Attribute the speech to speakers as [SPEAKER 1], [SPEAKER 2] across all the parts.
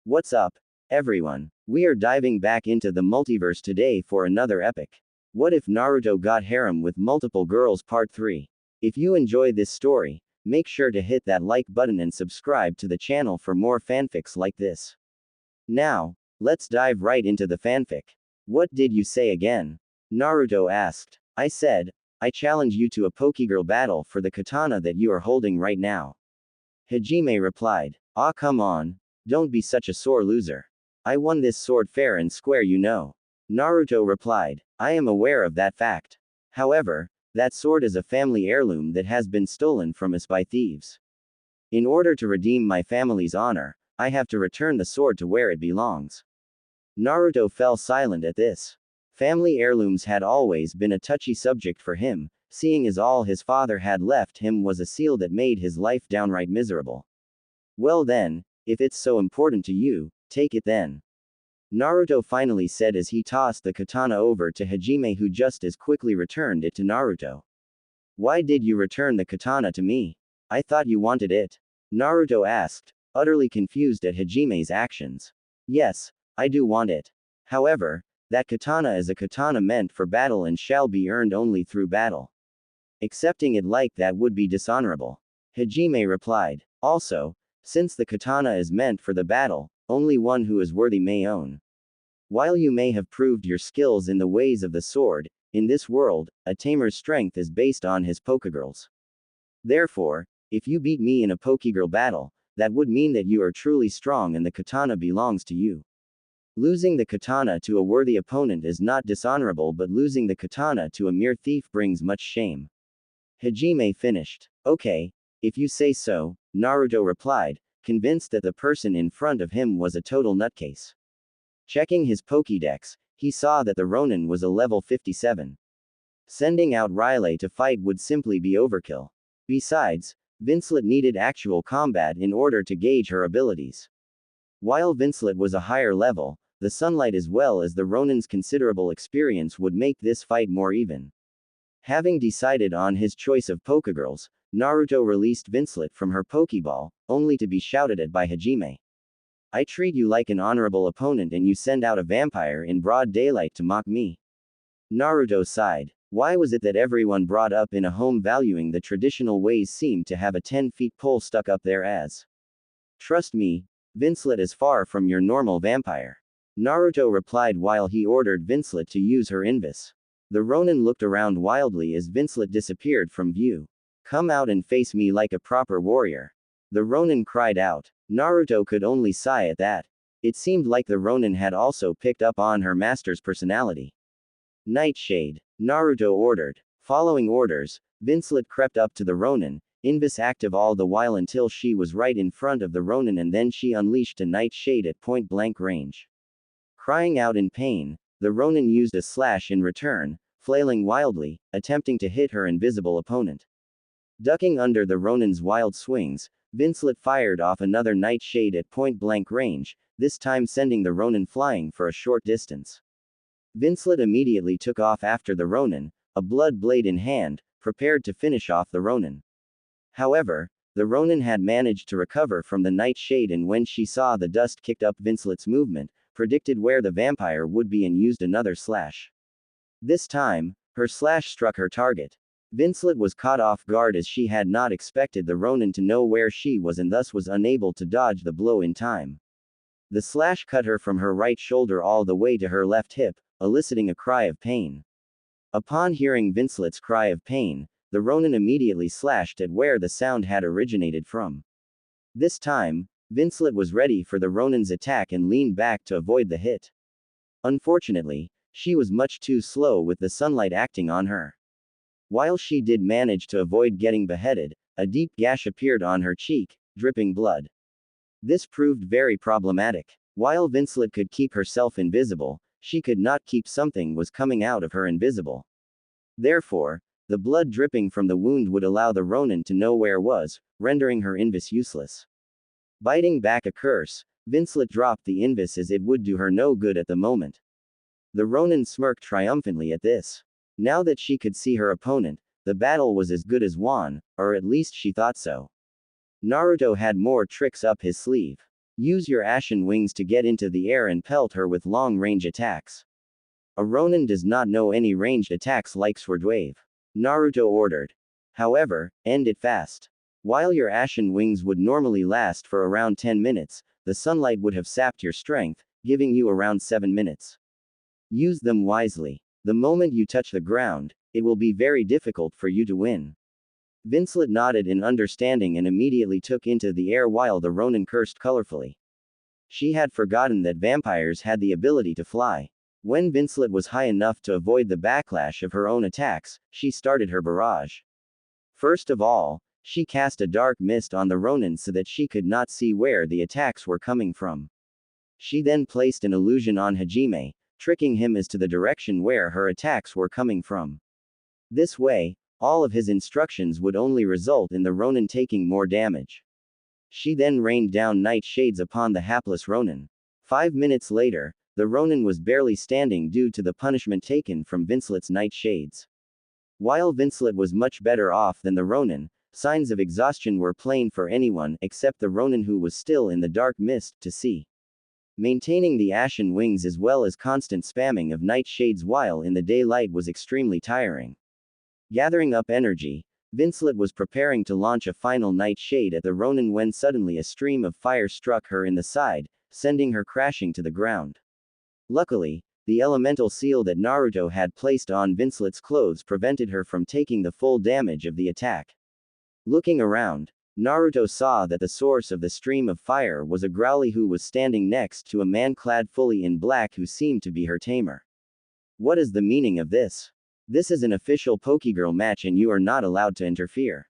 [SPEAKER 1] What's up, everyone? We are diving back into the multiverse today for another epic. What if Naruto got harem with multiple girls part 3? If you enjoy this story, make sure to hit that like button and subscribe to the channel for more fanfics like this. Now, let's dive right into the fanfic. What did you say again? Naruto asked. I said, I challenge you to a Pokegirl battle for the katana that you are holding right now. Hajime replied. Ah, come on. Don't be such a sore loser. I won this sword fair and square, you know. Naruto replied. I am aware of that fact. However, that sword is a family heirloom that has been stolen from us by thieves. In order to redeem my family's honor, I have to return the sword to where it belongs. Naruto fell silent at this. Family heirlooms had always been a touchy subject for him, seeing as all his father had left him was a seal that made his life downright miserable. Well then, if it's so important to you, take it then. Naruto finally said as he tossed the katana over to Hajime, who just as quickly returned it to Naruto. Why did you return the katana to me? I thought you wanted it. Naruto asked, utterly confused at Hajime's actions. Yes, I do want it. However, that katana is a katana meant for battle and shall be earned only through battle. Accepting it like that would be dishonorable. Hajime replied. Also, since the katana is meant for the battle, only one who is worthy may own. While you may have proved your skills in the ways of the sword, in this world, a tamer's strength is based on his Pokegirls. Therefore, if you beat me in a Pokegirl battle, that would mean that you are truly strong and the katana belongs to you. Losing the katana to a worthy opponent is not dishonorable, but losing the katana to a mere thief brings much shame. Hajime finished. Okay, if you say so, Naruto replied, convinced that the person in front of him was a total nutcase. Checking his Pokédex, he saw that the Ronin was a level 57. Sending out Riley to fight would simply be overkill. Besides, Vincelet needed actual combat in order to gauge her abilities. While Vincelet was a higher level, the sunlight as well as the Ronin's considerable experience would make this fight more even. Having decided on his choice of Pokegirls, Naruto released Vincelet from her Pokeball, only to be shouted at by Hajime. I treat you like an honorable opponent and you send out a vampire in broad daylight to mock me. Naruto sighed. Why was it that everyone brought up in a home valuing the traditional ways seemed to have a 10-foot pole stuck up their ass? Trust me, Vincelet is far from your normal vampire. Naruto replied while he ordered Vincelet to use her Invis. The Ronin looked around wildly as Vincelet disappeared from view. Come out and face me like a proper warrior. The Ronin cried out. Naruto could only sigh at that. It seemed like the Ronin had also picked up on her master's personality. Nightshade, Naruto ordered. Following orders, Vincelet crept up to the Ronin, Invis active all the while until she was right in front of the Ronin, and then she unleashed a Nightshade at point-blank range. Crying out in pain, the Ronin used a slash in return, flailing wildly, attempting to hit her invisible opponent. Ducking under the Ronin's wild swings, Vincelet fired off another Nightshade at point-blank range, this time sending the Ronin flying for a short distance. Vincelet immediately took off after the Ronin, a blood blade in hand, prepared to finish off the Ronin. However, the Ronin had managed to recover from the Nightshade, and when she saw the dust kicked up Vincelet's movement, predicted where the vampire would be and used another slash. This time, her slash struck her target. Vincelet was caught off guard as she had not expected the Ronin to know where she was and thus was unable to dodge the blow in time. The slash cut her from her right shoulder all the way to her left hip, eliciting a cry of pain. Upon hearing Vincelet's cry of pain, the Ronin immediately slashed at where the sound had originated from. This time, Vincelet was ready for the Ronin's attack and leaned back to avoid the hit. Unfortunately, she was much too slow with the sunlight acting on her. While she did manage to avoid getting beheaded, a deep gash appeared on her cheek, dripping blood. This proved very problematic. While Vincelet could keep herself invisible, she could not keep something was coming out of her invisible. Therefore, the blood dripping from the wound would allow the Ronin to know where was, rendering her Invis useless. Biting back a curse, Vincelet dropped the Invis as it would do her no good at the moment. The Ronin smirked triumphantly at this. Now that she could see her opponent, the battle was as good as won, or at least she thought so. Naruto had more tricks up his sleeve. Use your ashen wings to get into the air and pelt her with long-range attacks. A Ronin does not know any ranged attacks like Sword Wave. Naruto ordered. However, end it fast. While your ashen wings would normally last for around 10 minutes, the sunlight would have sapped your strength, giving you around 7 minutes. Use them wisely. The moment you touch the ground, it will be very difficult for you to win. Vincelet nodded in understanding and immediately took into the air while the Ronin cursed colorfully. She had forgotten that vampires had the ability to fly. When Vincelet was high enough to avoid the backlash of her own attacks, she started her barrage. First of all, she cast a dark mist on the Ronin so that she could not see where the attacks were coming from. She then placed an illusion on Hajime, tricking him as to the direction where her attacks were coming from. This way, all of his instructions would only result in the Ronin taking more damage. She then rained down night shades upon the hapless Ronin. 5 minutes later, the Ronin was barely standing due to the punishment taken from Vincelet's night shades. While Vincelet was much better off than the Ronin, signs of exhaustion were plain for anyone except the Ronin who was still in the dark mist to see. Maintaining the ashen wings as well as constant spamming of night shades while in the daylight was extremely tiring. Gathering up energy, Vincelet was preparing to launch a final night shade at the Ronin when suddenly a stream of fire struck her in the side, sending her crashing to the ground. Luckily, the elemental seal that Naruto had placed on Vincelet's clothes prevented her from taking the full damage of the attack. Looking around, Naruto saw that the source of the stream of fire was a Growly who was standing next to a man clad fully in black who seemed to be her tamer. What is the meaning of this? This is an official Pokegirl match and you are not allowed to interfere.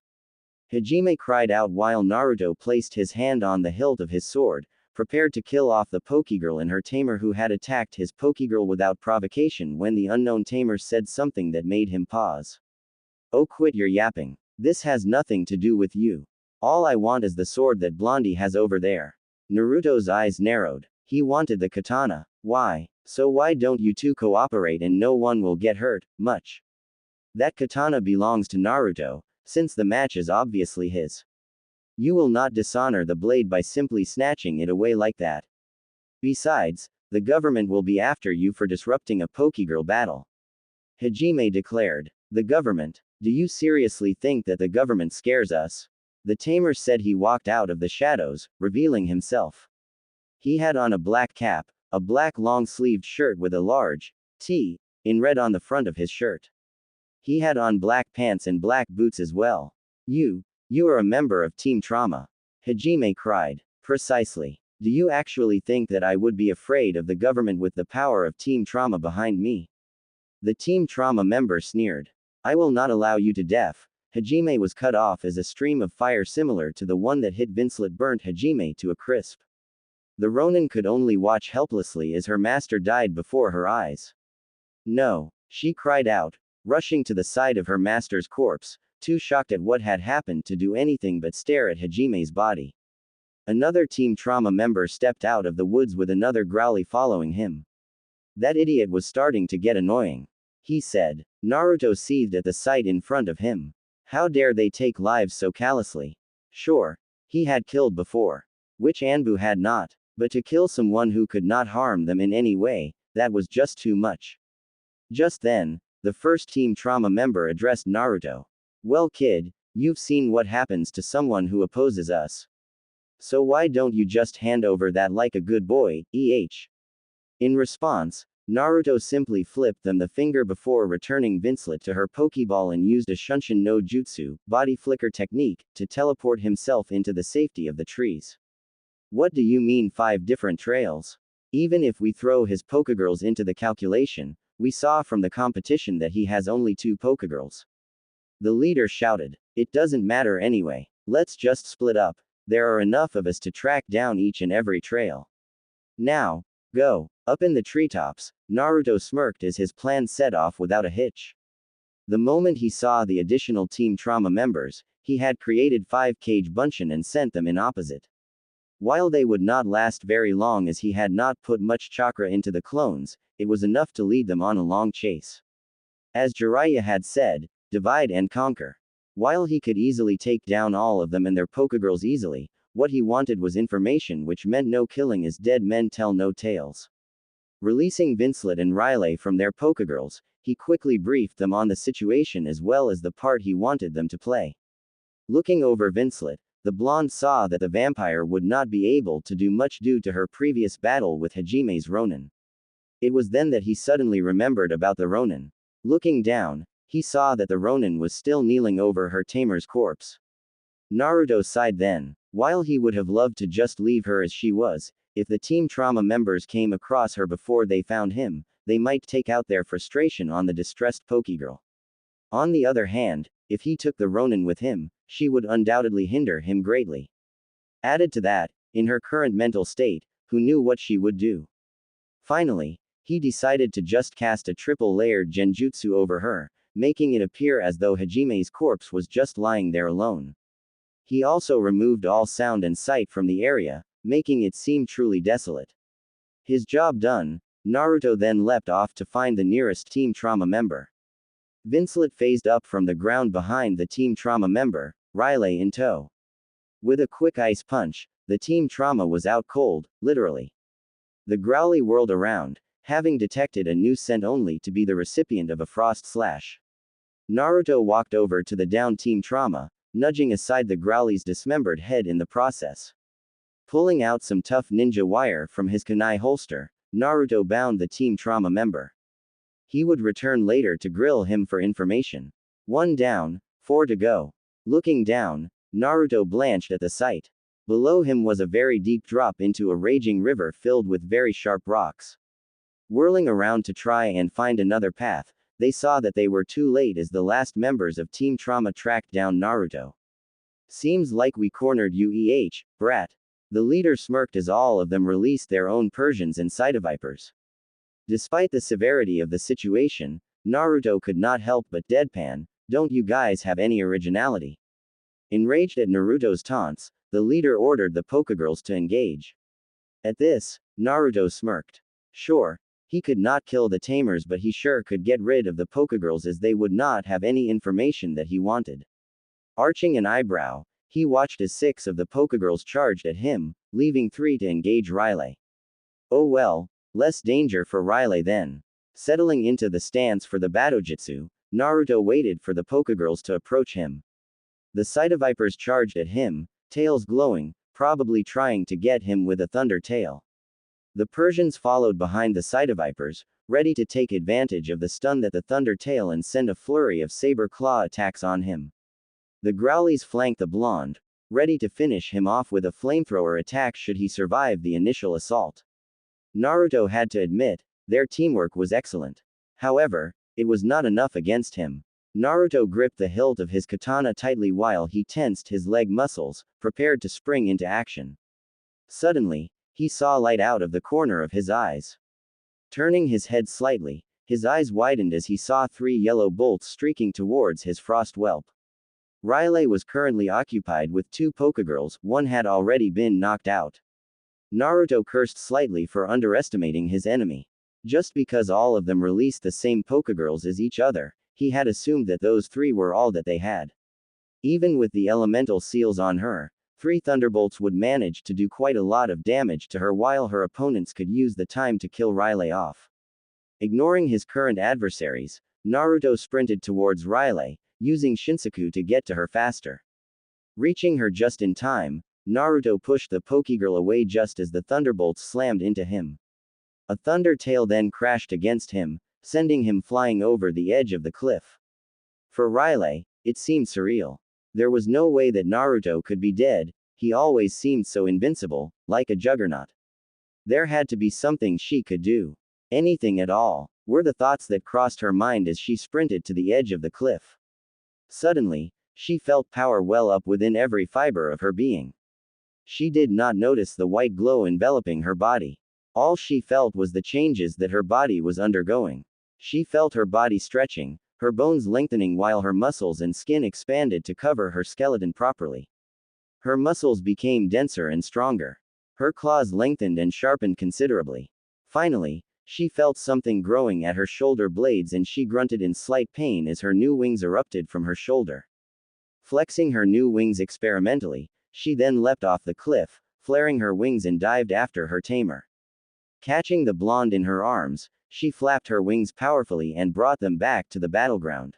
[SPEAKER 1] Hajime cried out while Naruto placed his hand on the hilt of his sword, prepared to kill off the Pokegirl and her tamer who had attacked his Pokegirl without provocation when the unknown tamer said something that made him pause. Oh, quit your yapping. This has nothing to do with you. All I want is the sword that Blondie has over there. Naruto's eyes narrowed. He wanted the katana. Why? So why don't you two cooperate and no one will get hurt, much? That katana belongs to Naruto, since the match is obviously his. You will not dishonor the blade by simply snatching it away like that. Besides, the government will be after you for disrupting a Pokegirl battle. Hajime declared. The government? Do you seriously think that the government scares us? The tamer said. He walked out of the shadows, revealing himself. He had on a black cap, a black long-sleeved shirt with a large T in red on the front of his shirt. He had on black pants and black boots as well. You are a member of Team Trauma. Hajime cried. Precisely. Do you actually think that I would be afraid of the government with the power of Team Trauma behind me? The Team Trauma member sneered. I will not allow you to deaf. Hajime was cut off as a stream of fire similar to the one that hit Vincelet burnt Hajime to a crisp. The Ronin could only watch helplessly as her master died before her eyes. No, she cried out, rushing to the side of her master's corpse, too shocked at what had happened to do anything but stare at Hajime's body. Another Team Trauma member stepped out of the woods with another Growly following him. That idiot was starting to get annoying. He said. Naruto seethed at the sight in front of him. How dare they take lives so callously? Sure, he had killed before. Which Anbu had not? But to kill someone who could not harm them in any way, that was just too much. Just then, the first Team Trauma member addressed Naruto. Well kid, you've seen what happens to someone who opposes us. So why don't you just hand over that like a good boy, In response, Naruto simply flipped them the finger before returning Vincelet to her Pokeball and used a Shunshin no Jutsu, body flicker technique, to teleport himself into the safety of the trees. What do you mean 5 different trails? Even if we throw his Pokegirls into the calculation, we saw from the competition that he has only 2 Pokegirls. The leader shouted. It doesn't matter anyway. Let's just split up. There are enough of us to track down each and every trail. Now, go. Up in the treetops, Naruto smirked as his plan set off without a hitch. The moment he saw the additional Team Trauma members, he had created 5 Cage Bunshin and sent them in opposite. While they would not last very long as he had not put much chakra into the clones, it was enough to lead them on a long chase. As Jiraiya had said, divide and conquer. While he could easily take down all of them and their Pokegirls easily, what he wanted was information, which meant no killing, as dead men tell no tales. Releasing Vincelet and Riley from their Pokegirls, he quickly briefed them on the situation as well as the part he wanted them to play. Looking over Vincelet, the blonde saw that the vampire would not be able to do much due to her previous battle with Hajime's Ronin. It was then that he suddenly remembered about the Ronin. Looking down, he saw that the Ronin was still kneeling over her tamer's corpse. Naruto sighed then. While he would have loved to just leave her as she was, if the Team Trauma members came across her before they found him, they might take out their frustration on the distressed Pokegirl. On the other hand, if he took the Ronin with him, she would undoubtedly hinder him greatly. Added to that, in her current mental state, who knew what she would do? Finally, he decided to just cast a triple-layered genjutsu over her, making it appear as though Hajime's corpse was just lying there alone. He also removed all sound and sight from the area, making it seem truly desolate. His job done, Naruto then leapt off to find the nearest Team Trauma member. Vincelet phased up from the ground behind the Team Trauma member, Riley in tow. With a quick ice punch, the Team Trauma was out cold, literally. The Growly whirled around, having detected a new scent only to be the recipient of a frost slash. Naruto walked over to the downed Team Trauma, nudging aside the Growly's dismembered head in the process. Pulling out some tough ninja wire from his kunai holster, Naruto bound the Team Trauma member. He would return later to grill him for information. 1 down, 4 to go. Looking down, Naruto blanched at the sight. Below him was a very deep drop into a raging river filled with very sharp rocks. Whirling around to try and find another path, they saw that they were too late as the last members of Team Trauma tracked down Naruto. Seems like we cornered you, brat. The leader smirked as all of them released their own Persians and Cytovipers. Despite the severity of the situation, Naruto could not help but deadpan, "Don't you guys have any originality?" Enraged at Naruto's taunts, the leader ordered the Pokegirls to engage. At this, Naruto smirked. Sure, he could not kill the tamers, but he sure could get rid of the Pokegirls, as they would not have any information that he wanted. Arching an eyebrow, he watched as 6 of the Pokegirls charged at him, leaving 3 to engage Riley. Oh well, less danger for Riley then. Settling into the stance for the Batojutsu, Naruto waited for the Pokegirls to approach him. The Cytovipers charged at him, tails glowing, probably trying to get him with a thunder tail. The Persians followed behind the Cytovipers, ready to take advantage of the stun that the thunder tail and send a flurry of saber claw attacks on him. The Growlies flanked the blonde, ready to finish him off with a flamethrower attack should he survive the initial assault. Naruto had to admit, their teamwork was excellent. However, it was not enough against him. Naruto gripped the hilt of his katana tightly while he tensed his leg muscles, prepared to spring into action. Suddenly, he saw light out of the corner of his eyes. Turning his head slightly, his eyes widened as he saw 3 yellow bolts streaking towards his frost whelp. Riley was currently occupied with 2 Pokegirls, one had already been knocked out. Naruto cursed slightly for underestimating his enemy. Just because all of them released the same Pokegirls as each other, he had assumed that those 3 were all that they had. Even with the elemental seals on her, 3 thunderbolts would manage to do quite a lot of damage to her, while her opponents could use the time to kill Riley off. Ignoring his current adversaries, Naruto sprinted towards Riley, using Shinsaku to get to her faster. Reaching her just in time, Naruto pushed the Pokegirl away just as the thunderbolts slammed into him. A thunder tail then crashed against him, sending him flying over the edge of the cliff. For Riley, it seemed surreal. There was no way that Naruto could be dead, he always seemed so invincible, like a juggernaut. There had to be something she could do. Anything at all, were the thoughts that crossed her mind as she sprinted to the edge of the cliff. Suddenly, she felt power well up within every fiber of her being. She did not notice the white glow enveloping her body. All she felt was the changes that her body was undergoing. She felt her body stretching, her bones lengthening while her muscles and skin expanded to cover her skeleton properly. Her muscles became denser and stronger. Her claws lengthened and sharpened considerably. Finally, she felt something growing at her shoulder blades and she grunted in slight pain as her new wings erupted from her shoulder. Flexing her new wings experimentally, She then leapt off the cliff, flaring her wings and dived after her tamer. Catching the blonde in her arms, she flapped her wings powerfully and brought them back to the battleground.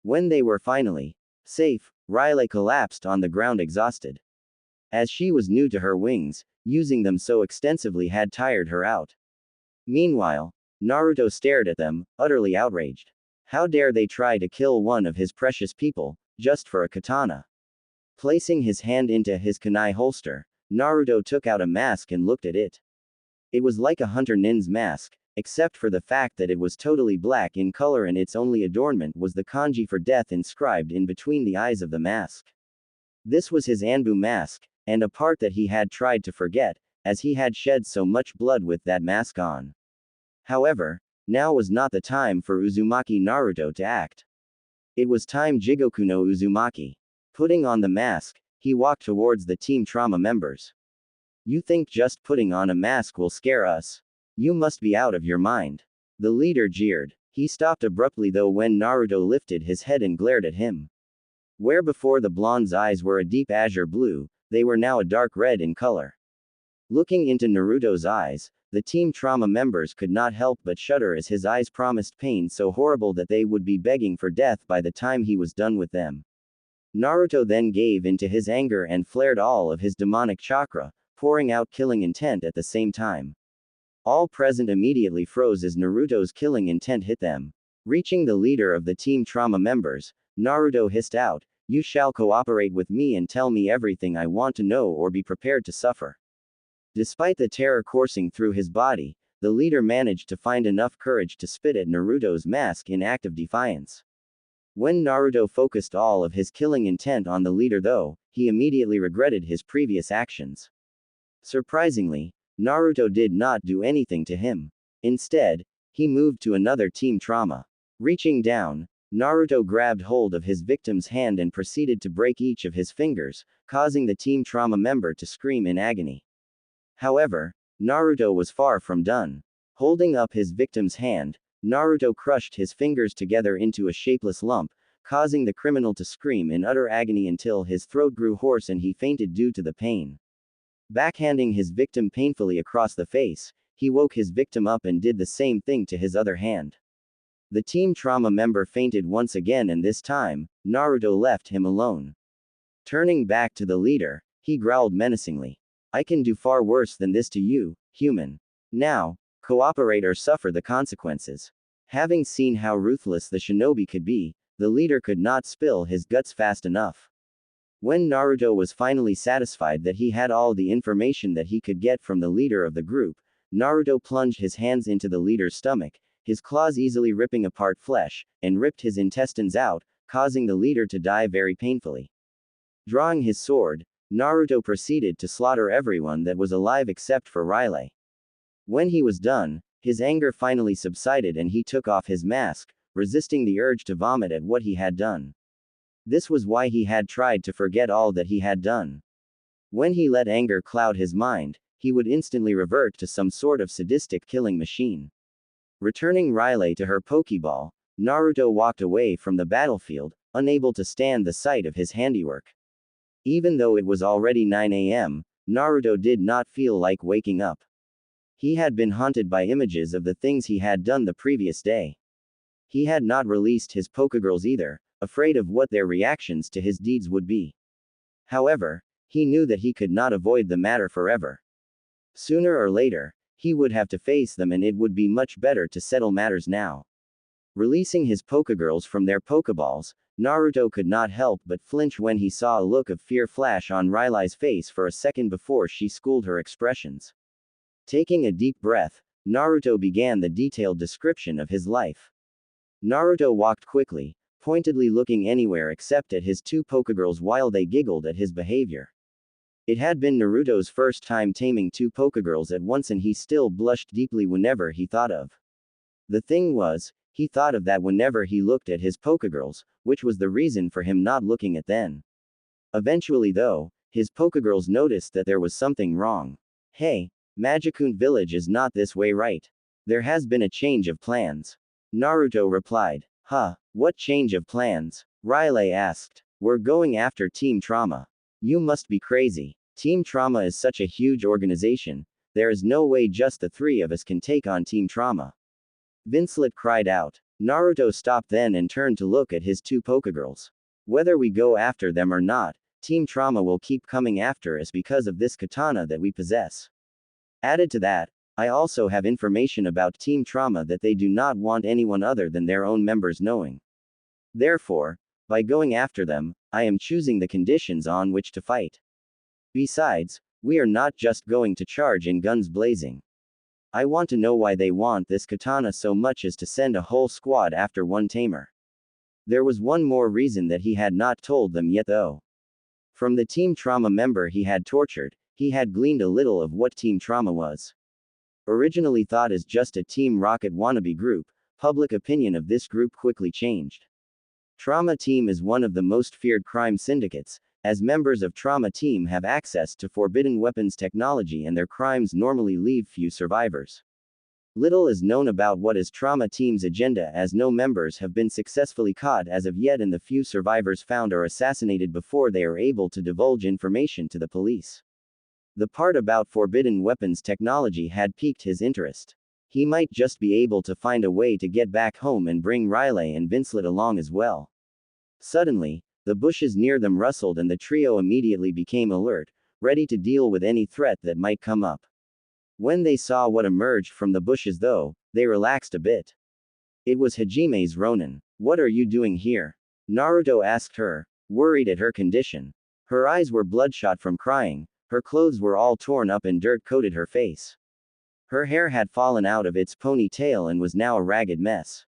[SPEAKER 1] When they were finally safe, Riley collapsed on the ground exhausted. As she was new to her wings, using them so extensively had tired her out. Meanwhile, Naruto stared at them, utterly outraged. How dare they try to kill one of his precious people, just for a katana? Placing his hand into his kunai holster, Naruto took out a mask and looked at it. It was like a hunter nin's mask, except for the fact that it was totally black in color and its only adornment was the kanji for death inscribed in between the eyes of the mask. This was his Anbu mask, and a part that he had tried to forget, as he had shed so much blood with that mask on. However, now was not the time for Uzumaki Naruto to act. It was time Jigoku no Uzumaki. Putting on the mask, he walked towards the Team Trauma members. You think just putting on a mask will scare us? You must be out of your mind. The leader jeered. He stopped abruptly though when Naruto lifted his head and glared at him. Where before the blonde's eyes were a deep azure blue, they were now a dark red in color. Looking into Naruto's eyes, the Team Trauma members could not help but shudder as his eyes promised pain so horrible that they would be begging for death by the time he was done with them. Naruto then gave in to his anger and flared all of his demonic chakra, pouring out killing intent at the same time. All present immediately froze as Naruto's killing intent hit them. Reaching the leader of the Team Trauma members, Naruto hissed out, "You shall cooperate with me and tell me everything I want to know or be prepared to suffer." Despite the terror coursing through his body, the leader managed to find enough courage to spit at Naruto's mask in act of defiance. When Naruto focused all of his killing intent on the leader though, he immediately regretted his previous actions. Surprisingly, Naruto did not do anything to him. Instead, he moved to another Team Trauma. Reaching down, Naruto grabbed hold of his victim's hand and proceeded to break each of his fingers, causing the Team Trauma member to scream in agony. However, Naruto was far from done. Holding up his victim's hand, Naruto crushed his fingers together into a shapeless lump, causing the criminal to scream in utter agony until his throat grew hoarse and he fainted due to the pain. Backhanding his victim painfully across the face, he woke his victim up and did the same thing to his other hand. The Team Trauma member fainted once again and this time, Naruto left him alone. Turning back to the leader, he growled menacingly. "I can do far worse than this to you, human. Now, cooperate or suffer the consequences." Having seen how ruthless the shinobi could be, the leader could not spill his guts fast enough. When Naruto was finally satisfied that he had all the information that he could get from the leader of the group, Naruto plunged his hands into the leader's stomach, his claws easily ripping apart flesh, and ripped his intestines out, causing the leader to die very painfully. Drawing his sword, Naruto proceeded to slaughter everyone that was alive except for Riley. When he was done, his anger finally subsided and he took off his mask, resisting the urge to vomit at what he had done. This was why he had tried to forget all that he had done. When he let anger cloud his mind, he would instantly revert to some sort of sadistic killing machine. Returning Riley to her Pokeball, Naruto walked away from the battlefield, unable to stand the sight of his handiwork. Even though it was already 9 a.m., Naruto did not feel like waking up. He had been haunted by images of the things he had done the previous day. He had not released his Pokegirls either, afraid of what their reactions to his deeds would be. However, he knew that he could not avoid the matter forever. Sooner or later, he would have to face them and it would be much better to settle matters now. Releasing his Pokegirls from their Pokeballs, Naruto could not help but flinch when he saw a look of fear flash on Riley's face for a second before she schooled her expressions. Taking a deep breath, Naruto began the detailed description of his life. Naruto walked quickly, pointedly looking anywhere except at his two Pokegirls while they giggled at his behavior. It had been Naruto's first time taming two Pokegirls at once and he still blushed deeply whenever he thought of. The thing was, he thought of that whenever he looked at his Pokegirls, which was the reason for him not looking at them. Eventually though, his Pokegirls noticed that there was something wrong. "Hey, Magikun Village is not this way, right? There has been a change of plans." Naruto replied. "Huh, what change of plans?" Riley asked. "We're going after Team Trauma. You must be crazy. Team Trauma is such a huge organization. There is no way just the three of us can take on Team Trauma. Vincelet cried out. Naruto stopped then and turned to look at his two Pokegirls. Whether we go after them or not, Team Trauma will keep coming after us because of this katana that we possess. Added to that, I also have information about Team Trauma that they do not want anyone other than their own members knowing. Therefore, by going after them, I am choosing the conditions on which to fight. Besides, we are not just going to charge in guns blazing. I want to know why they want this katana so much as to send a whole squad after one tamer. There was one more reason that he had not told them yet though. From the Team Trauma member he had tortured, he had gleaned a little of what Team Trauma was. Originally thought as just a Team Rocket wannabe group, public opinion of this group quickly changed. Trauma Team is one of the most feared crime syndicates, as members of Trauma Team have access to forbidden weapons technology and their crimes normally leave few survivors. Little is known about what is Trauma Team's agenda as no members have been successfully caught as of yet and the few survivors found are assassinated before they are able to divulge information to the police. The part about forbidden weapons technology had piqued his interest. He might just be able to find a way to get back home and bring Riley and Vincelet along as well. Suddenly, the bushes near them rustled and the trio immediately became alert, ready to deal with any threat that might come up. When they saw what emerged from the bushes though, they relaxed a bit. It was Hajime's Ronin. What are you doing here? Naruto asked her, worried at her condition. Her eyes were bloodshot from crying, her clothes were all torn up and dirt coated her face. Her hair had fallen out of its ponytail and was now a ragged mess.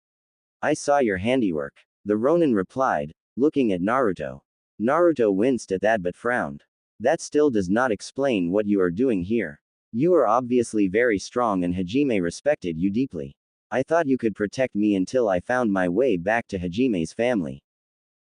[SPEAKER 1] I saw your handiwork. The Ronin replied, looking at Naruto. Naruto winced at that but frowned. That still does not explain what you are doing here. You are obviously very strong and Hajime respected you deeply. I thought you could protect me until I found my way back to Hajime's family.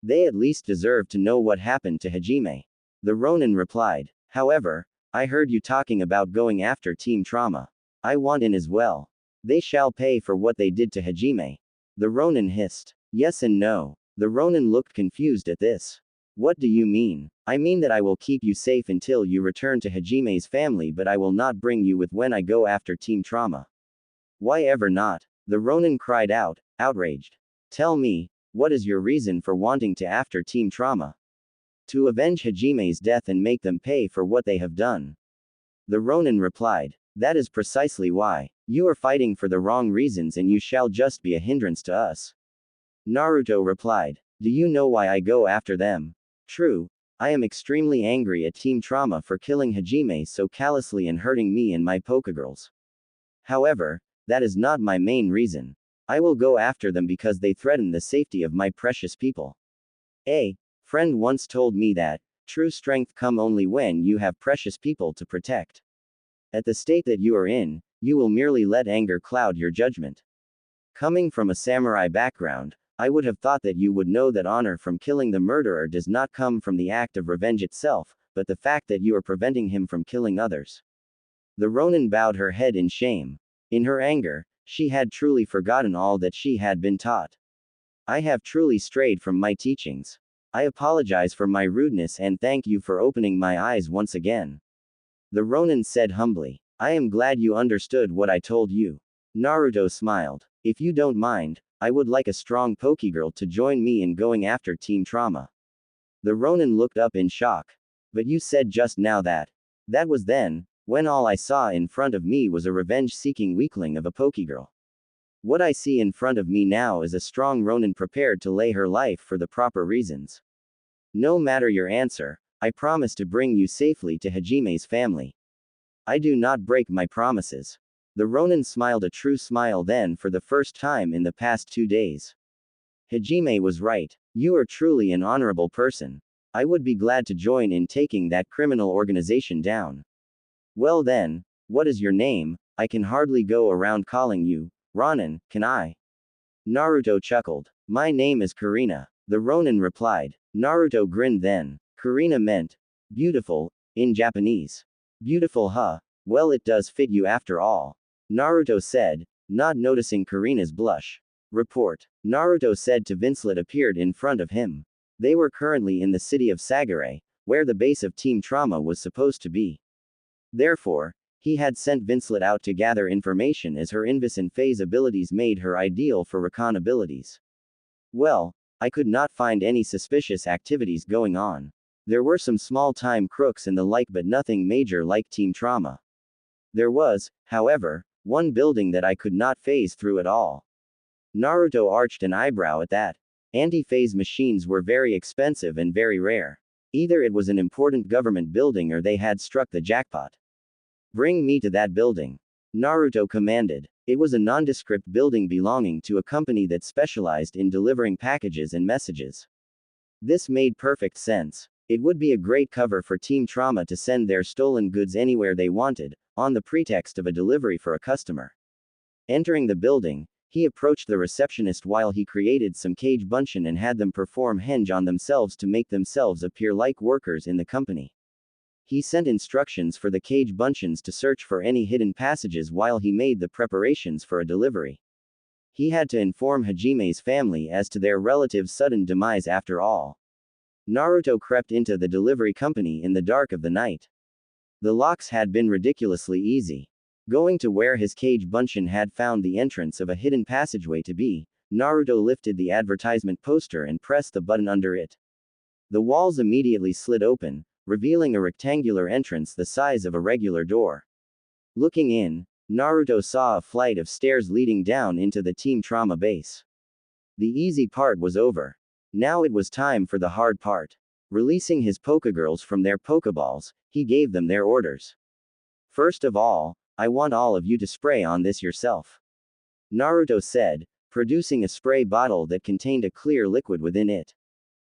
[SPEAKER 1] They at least deserve to know what happened to Hajime. The Ronin replied. However, I heard you talking about going after Team Trauma. I want in as well. They shall pay for what they did to Hajime. The Ronin hissed. Yes and no. The Ronin looked confused at this. What do you mean? I mean that I will keep you safe until you return to Hajime's family, but I will not bring you with when I go after Team Trauma. Why ever not? The Ronin cried out, outraged. Tell me, what is your reason for wanting to after Team Trauma? To avenge Hajime's death and make them pay for what they have done. The Ronin replied. That is precisely why. You are fighting for the wrong reasons and you shall just be a hindrance to us. Naruto replied. Do you know why I go after them? True. I am extremely angry at Team Trauma for killing Hajime so callously and hurting me and my Pokegirls. However, that is not my main reason. I will go after them because they threaten the safety of my precious people. A friend once told me that, true strength come only when you have precious people to protect. At the state that you are in, you will merely let anger cloud your judgment. Coming from a samurai background, I would have thought that you would know that honor from killing the murderer does not come from the act of revenge itself, but the fact that you are preventing him from killing others. The Ronin bowed her head in shame. In her anger, she had truly forgotten all that she had been taught. I have truly strayed from my teachings. I apologize for my rudeness and thank you for opening my eyes once again. The Ronin said humbly. I am glad you understood what I told you. Naruto smiled. If you don't mind, I would like a strong Pokegirl to join me in going after Team Trauma. The Ronin looked up in shock. But you said just now that. That was then, when all I saw in front of me was a revenge-seeking weakling of a Pokegirl. What I see in front of me now is a strong Ronin prepared to lay her life for the proper reasons. No matter your answer, I promise to bring you safely to Hajime's family. I do not break my promises. The Ronin smiled a true smile then for the first time in the past 2 days. Hajime was right. You are truly an honorable person. I would be glad to join in taking that criminal organization down. Well then, what is your name? I can hardly go around calling you Ronin, can I? Naruto chuckled. My name is Karina. The Ronin replied. Naruto grinned then. Karina meant beautiful, in Japanese. Beautiful huh? Well it does fit you after all. Naruto said, not noticing Karina's blush. Report. Naruto said to Vincelet appeared in front of him. They were currently in the city of Sagare, where the base of Team Trauma was supposed to be. Therefore, he had sent Vincelet out to gather information as her Invis and Phase abilities made her ideal for recon abilities. Well, I could not find any suspicious activities going on. There were some small-time crooks and the like, but nothing major like Team Trauma. There was, however, one building that I could not phase through at all. Naruto arched an eyebrow at that. Anti-phase machines were very expensive and very rare. Either it was an important government building or they had struck the jackpot. Bring me to that building, Naruto commanded. It was a nondescript building belonging to a company that specialized in delivering packages and messages. This made perfect sense. It would be a great cover for Team Trauma to send their stolen goods anywhere they wanted, on the pretext of a delivery for a customer. Entering the building, he approached the receptionist while he created some cage bunshin and had them perform henge on themselves to make themselves appear like workers in the company. He sent instructions for the cage bunshins to search for any hidden passages while he made the preparations for a delivery. He had to inform Hajime's family as to their relative's sudden demise after all. Naruto crept into the delivery company in the dark of the night. The locks had been ridiculously easy. Going to where his cage bunshin had found the entrance of a hidden passageway to be, Naruto lifted the advertisement poster and pressed the button under it. The walls immediately slid open, revealing a rectangular entrance the size of a regular door. Looking in, Naruto saw a flight of stairs leading down into the Team Trauma base. The easy part was over. Now it was time for the hard part. Releasing his Pokegirls from their Pokeballs, he gave them their orders. First of all, I want all of you to spray on this yourself, Naruto said, producing a spray bottle that contained a clear liquid within it.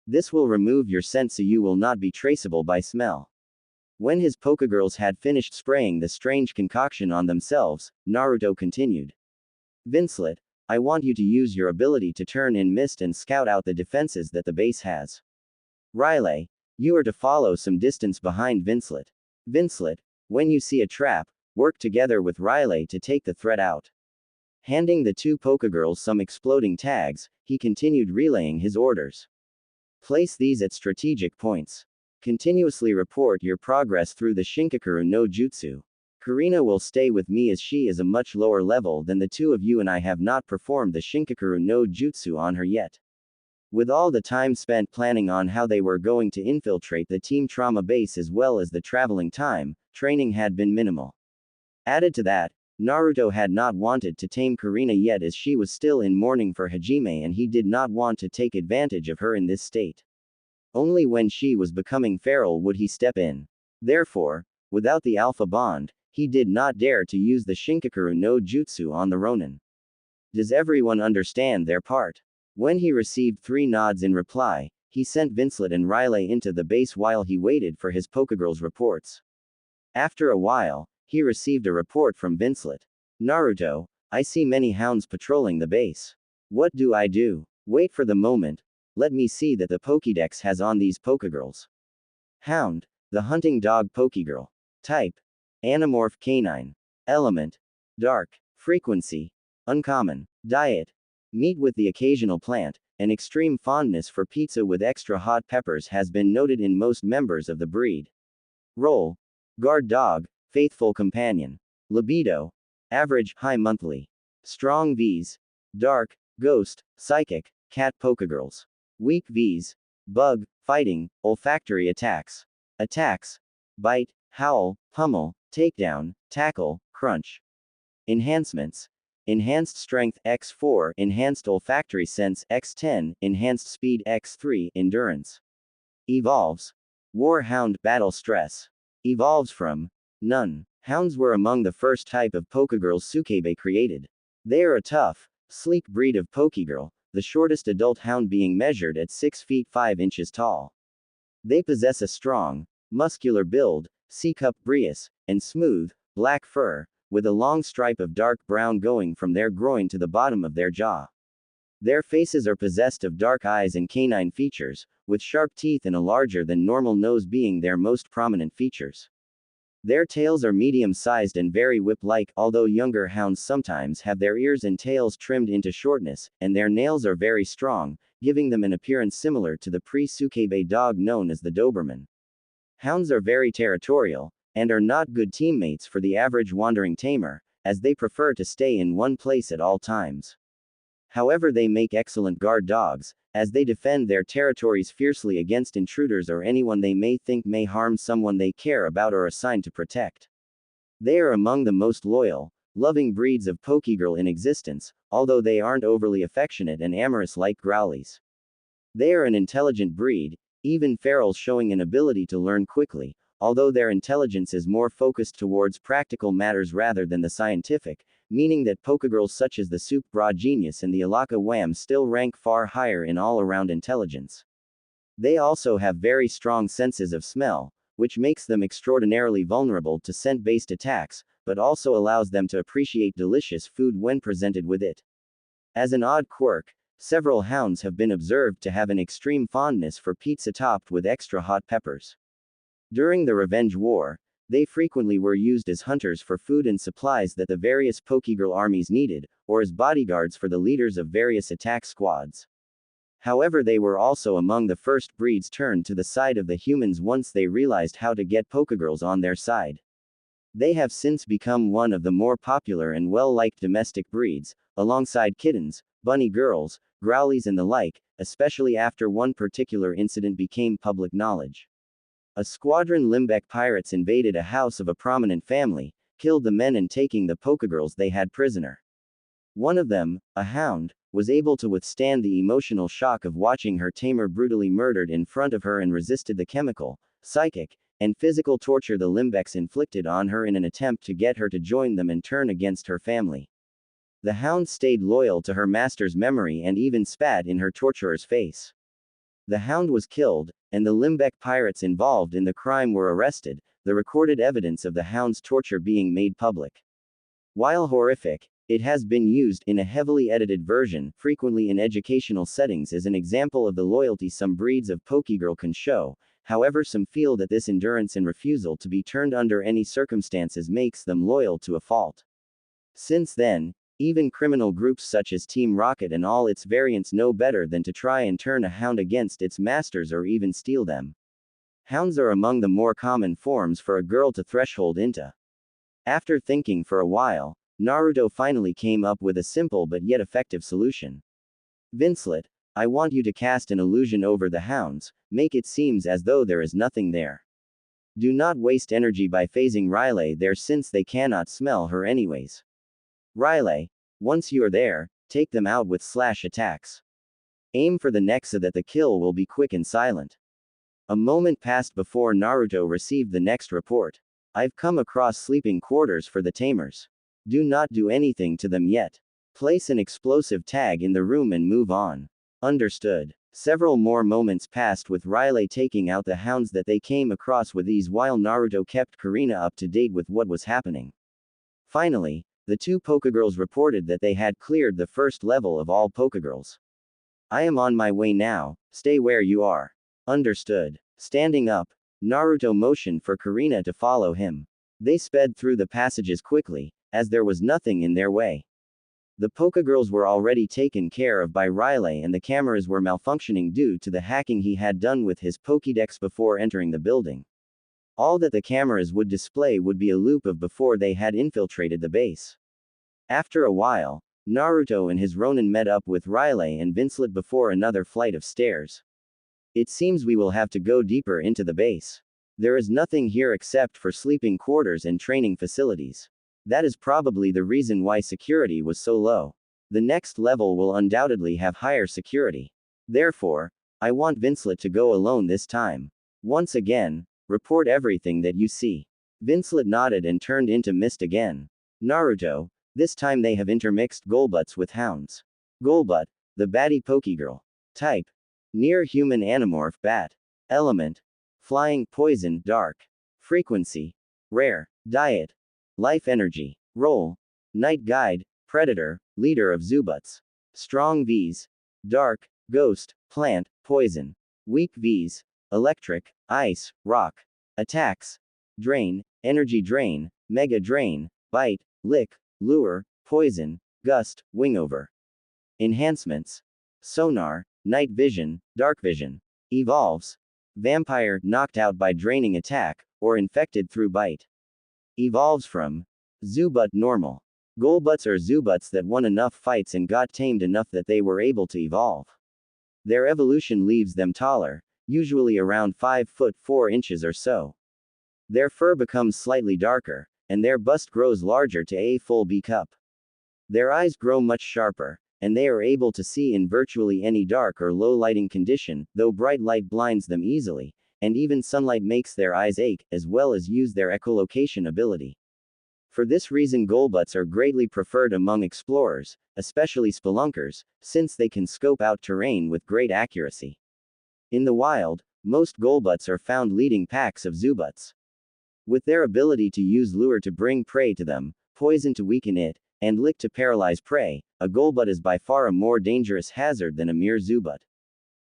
[SPEAKER 1] This will remove your scent so you will not be traceable by smell. When his Pokegirls had finished spraying the strange concoction on themselves, Naruto continued. Vincelet, I want you to use your ability to turn in mist and scout out the defenses that the base has. Riley, you are to follow some distance behind Vincelet. Vincelet, when you see a trap, work together with Riley to take the threat out. Handing the two Pokegirls some exploding tags, he continued relaying his orders. Place these at strategic points. Continuously report your progress through the Shinkakuru no Jutsu. Karina will stay with me as she is a much lower level than the two of you and I have not performed the Shinkakuru no Jutsu on her yet. With all the time spent planning on how they were going to infiltrate the Team Trauma base as well as the traveling time, training had been minimal. Added to that, Naruto had not wanted to tame Karina yet as she was still in mourning for Hajime and he did not want to take advantage of her in this state. Only when she was becoming feral would he step in. Therefore, without the Alpha Bond, he did not dare to use the Shinkakuru no Jutsu on the Ronin. Does everyone understand their part? When he received 3 nods in reply, he sent Vincelet and Riley into the base while he waited for his Pokegirls reports. After a while, he received a report from Vincelet. Naruto, I see many hounds patrolling the base. What do I do? Wait for the moment. Let me see that the Pokédex has on these Pokegirls. Hound, the hunting dog Pokegirl. Type, Animorph canine. Element, dark. Frequency, uncommon. Diet, meat with the occasional plant. An extreme fondness for pizza with extra hot peppers has been noted in most members of the breed. Role, guard dog, faithful companion. Libido, average, high monthly. Strong Vs, dark, ghost, psychic, cat Pokegirls. Weak Vs, bug, fighting, olfactory attacks. Attacks, bite, howl, pummel, takedown, tackle, crunch. Enhancements, enhanced strength x4, enhanced olfactory sense x10, enhanced speed x3, endurance. Evolves, war hound, battle stress. Evolves from, none. Hounds were among the first type of Pokegirls Sukebe created. They are a tough, sleek breed of Pokegirl, the shortest adult hound being measured at 6 feet 5 inches tall. They possess a strong, muscular build, C-cup brius, and smooth, black fur, with a long stripe of dark brown going from their groin to the bottom of their jaw. Their faces are possessed of dark eyes and canine features, with sharp teeth and a larger than normal nose being their most prominent features. Their tails are medium-sized and very whip-like, although younger hounds sometimes have their ears and tails trimmed into shortness, and their nails are very strong, giving them an appearance similar to the pre-Sukebe dog known as the Doberman. Hounds are very territorial, and are not good teammates for the average wandering tamer, as they prefer to stay in one place at all times. However, they make excellent guard dogs, as they defend their territories fiercely against intruders or anyone they may think may harm someone they care about or assigned to protect. They are among the most loyal, loving breeds of pokegirl in existence, although they aren't overly affectionate and amorous like growlies. They are an intelligent breed, even ferals showing an ability to learn quickly, although their intelligence is more focused towards practical matters rather than the scientific, meaning that pokegirls such as the Soup Bra Genius and the Alaka Wham still rank far higher in all-around intelligence. They also have very strong senses of smell, which makes them extraordinarily vulnerable to scent-based attacks, but also allows them to appreciate delicious food when presented with it. As an odd quirk, several hounds have been observed to have an extreme fondness for pizza topped with extra hot peppers. During the Revenge War, they frequently were used as hunters for food and supplies that the various pokegirl armies needed, or as bodyguards for the leaders of various attack squads. However, they were also among the first breeds turned to the side of the humans once they realized how to get pokegirls on their side. They have since become one of the more popular and well-liked domestic breeds, alongside kittens, bunny girls, growlies and the like, especially after one particular incident became public knowledge. A squadron Limbeck pirates invaded a house of a prominent family, killed the men and taking the pokegirls they had prisoner. One of them, a hound, was able to withstand the emotional shock of watching her tamer brutally murdered in front of her and resisted the chemical, psychic, and physical torture the Limbecks inflicted on her in an attempt to get her to join them and turn against her family. The hound stayed loyal to her master's memory and even spat in her torturer's face. The hound was killed, and the Limbeck pirates involved in the crime were arrested, the recorded evidence of the hound's torture being made public. While horrific, it has been used in a heavily edited version, frequently in educational settings, as an example of the loyalty some breeds of pokegirl can show. However, some feel that this endurance and refusal to be turned under any circumstances makes them loyal to a fault. Since then, even criminal groups such as Team Rocket and all its variants know better than to try and turn a hound against its masters or even steal them. Hounds are among the more common forms for a girl to threshold into. After thinking for a while, Naruto finally came up with a simple but yet effective solution. Vincelet, I want you to cast an illusion over the hounds, make it seems as though there is nothing there. Do not waste energy by phasing Riley there since they cannot smell her anyways. Riley, once you are there, take them out with slash attacks. Aim for the neck so that the kill will be quick and silent. A moment passed before Naruto received the next report. I've come across sleeping quarters for the tamers. Do not do anything to them yet. Place an explosive tag in the room and move on. Understood. Several more moments passed with Riley taking out the hounds that they came across with ease while Naruto kept Karina up to date with what was happening. Finally, the two Pokegirls reported that they had cleared the first level of all Pokegirls. I am on my way now, stay where you are. Understood. Standing up, Naruto motioned for Karina to follow him. They sped through the passages quickly, as there was nothing in their way. The Pokegirls were already taken care of by Riley and the cameras were malfunctioning due to the hacking he had done with his Pokédex before entering the building. All that the cameras would display would be a loop of before they had infiltrated the base. After a while, Naruto and his Ronin met up with Riley and Vincelet before another flight of stairs. It seems we will have to go deeper into the base. There is nothing here except for sleeping quarters and training facilities. That is probably the reason why security was so low. The next level will undoubtedly have higher security. Therefore, I want Vincelet to go alone this time. Once again, report everything that you see. Vincelet nodded and turned into mist again. Naruto, this time they have intermixed Golbutts with hounds. Golbutt, the baddie Pokegirl. Type: near human animorph bat. Element: flying poison dark. Frequency: rare. Diet: life energy. Role: night guide, predator, leader of Zubutts. Strong Vs: dark, ghost, plant, poison. Weak Vs: electric, ice, rock. Attacks: drain, energy drain, mega drain, bite, lick, lure, poison, gust, wingover. Enhancements: sonar, night vision, dark vision. Evolves: vampire, knocked out by draining attack, or infected through bite. Evolves from Zubat normal. Golbuts are Zubats that won enough fights and got tamed enough that they were able to evolve. Their evolution leaves them taller, usually around 5 foot 4 inches or so. Their fur becomes slightly darker, and their bust grows larger to a full B cup. Their eyes grow much sharper, and they are able to see in virtually any dark or low lighting condition, though bright light blinds them easily, and even sunlight makes their eyes ache, as well as use their echolocation ability. For this reason Golbuts are greatly preferred among explorers, especially spelunkers, since they can scope out terrain with great accuracy. In the wild, most Golbuts are found leading packs of Zubats. With their ability to use lure to bring prey to them, poison to weaken it, and lick to paralyze prey, a Golbut is by far a more dangerous hazard than a mere Zubat.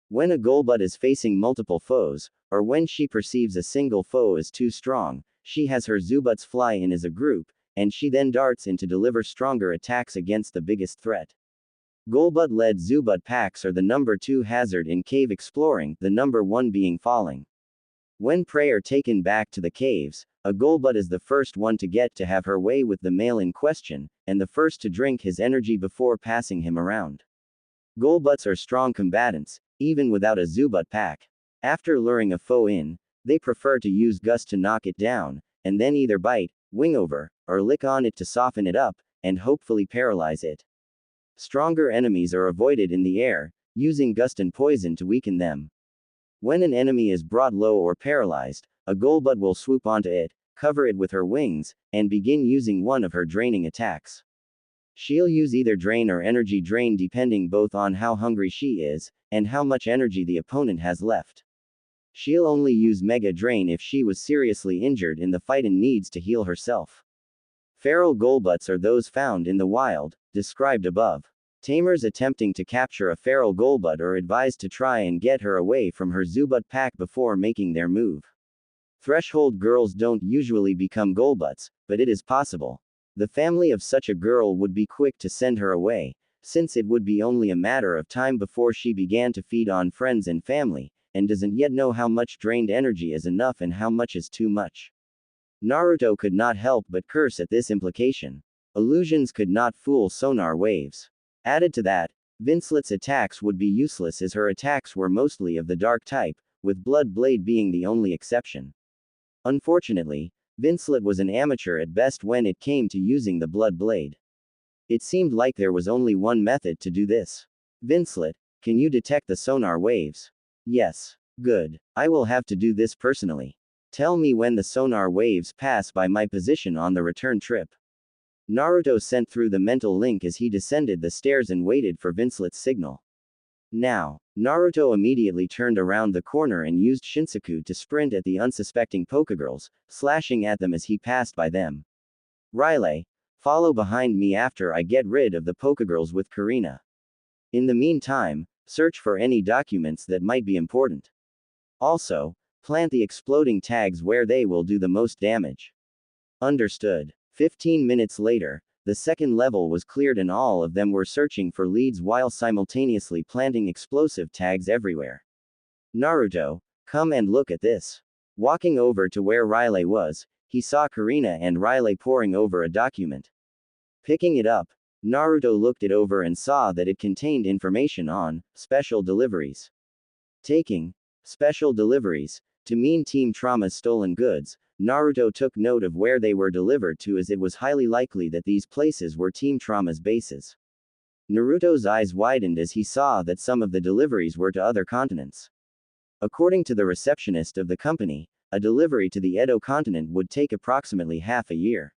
[SPEAKER 1] When a Golbut is facing multiple foes, or when she perceives a single foe is too strong, she has her Zubats fly in as a group, and she then darts in to deliver stronger attacks against the biggest threat. Golbut-led Zubat packs are the number 2 hazard in cave exploring, the number 1 being falling. When prey are taken back to the caves, a Golbut is the first one to get to have her way with the male in question, and the first to drink his energy before passing him around. Golbuts are strong combatants, even without a Zubat pack. After luring a foe in, they prefer to use Gust to knock it down, and then either bite, wing over, or lick on it to soften it up, and hopefully paralyze it. Stronger enemies are avoided in the air, using Gust and Poison to weaken them. When an enemy is brought low or paralyzed, a Golbut will swoop onto it, cover it with her wings, and begin using one of her draining attacks. She'll use either drain or energy drain depending both on how hungry she is, and how much energy the opponent has left. She'll only use Mega Drain if she was seriously injured in the fight and needs to heal herself. Feral Golbuts are those found in the wild, described above. Tamers attempting to capture a feral Golbut are advised to try and get her away from her Zubat pack before making their move. Threshold girls don't usually become Golbuts, but it is possible. The family of such a girl would be quick to send her away, since it would be only a matter of time before she began to feed on friends and family, and doesn't yet know how much drained energy is enough and how much is too much. Naruto could not help but curse at this implication. Illusions could not fool sonar waves. Added to that, Vincelet's attacks would be useless as her attacks were mostly of the dark type, with Blood Blade being the only exception. Unfortunately, Vincelet was an amateur at best when it came to using the Blood Blade. It seemed like there was only one method to do this. Vincelet, can you detect the sonar waves? Yes. Good. I will have to do this personally. Tell me when the sonar waves pass by my position on the return trip. Naruto sent through the mental link as he descended the stairs and waited for Vincelet's signal. Now, Naruto immediately turned around the corner and used Shinsaku to sprint at the unsuspecting Pokegirls, slashing at them as he passed by them. Riley, follow behind me after I get rid of the Pokegirls with Karina. In the meantime, search for any documents that might be important. Also, plant the exploding tags where they will do the most damage. Understood. 15 minutes later, the second level was cleared and all of them were searching for leads while simultaneously planting explosive tags everywhere. Naruto, come and look at this. Walking over to where Riley was, he saw Karina and Riley poring over a document. Picking it up, Naruto looked it over and saw that it contained information on special deliveries. Taking special deliveries to mean Team Trauma's stolen goods, Naruto took note of where they were delivered to as it was highly likely that these places were Team Trauma's bases. Naruto's eyes widened as he saw that some of the deliveries were to other continents. According to the receptionist of the company, a delivery to the Edo continent would take approximately half a year.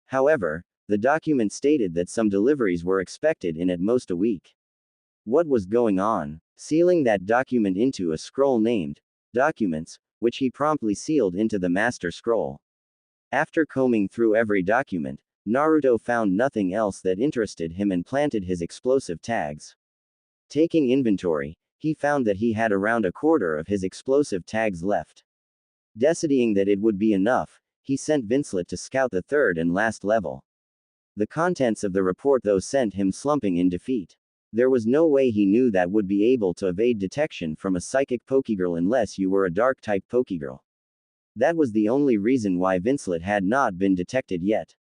[SPEAKER 1] However, the document stated that some deliveries were expected in at most a week. What was going on? Sealing that document into a scroll named Documents, which he promptly sealed into the Master Scroll. After combing through every document, Naruto found nothing else that interested him and planted his explosive tags. Taking inventory, he found that he had around a quarter of his explosive tags left. Deciding that it would be enough, he sent Vincelet to scout the third and last level. The contents of the report though sent him slumping in defeat. There was no way he knew that would be able to evade detection from a psychic Pokegirl unless you were a dark-type Pokegirl. That was the only reason why Vincelet had not been detected yet.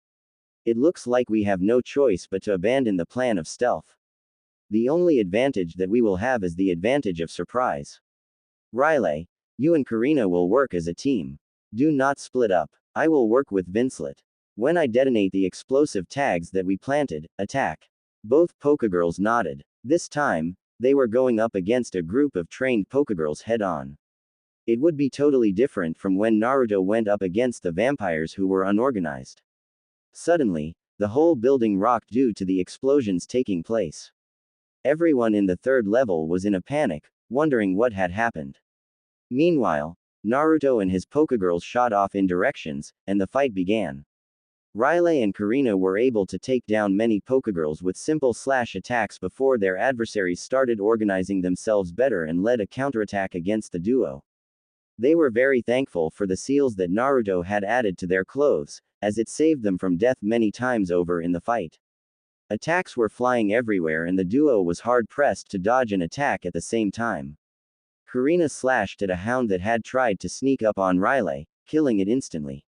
[SPEAKER 1] It looks like we have no choice but to abandon the plan of stealth. The only advantage that we will have is the advantage of surprise. Riley, you and Karina will work as a team. Do not split up. I will work with Vincelet. When I detonate the explosive tags that we planted, attack. Both Pokegirls nodded. This time, they were going up against a group of trained Pokegirls head-on. It would be totally different from when Naruto went up against the vampires who were unorganized. Suddenly, the whole building rocked due to the explosions taking place. Everyone in the third level was in a panic, wondering what had happened. Meanwhile, Naruto and his Pokegirls shot off in directions, and the fight began. Riley and Karina were able to take down many Pokegirls with simple slash attacks before their adversaries started organizing themselves better and led a counterattack against the duo. They were very thankful for the seals that Naruto had added to their clothes, as it saved them from death many times over in the fight. Attacks were flying everywhere and the duo was hard-pressed to dodge an attack at the same time. Karina slashed at a hound that had tried to sneak up on Riley, killing it instantly.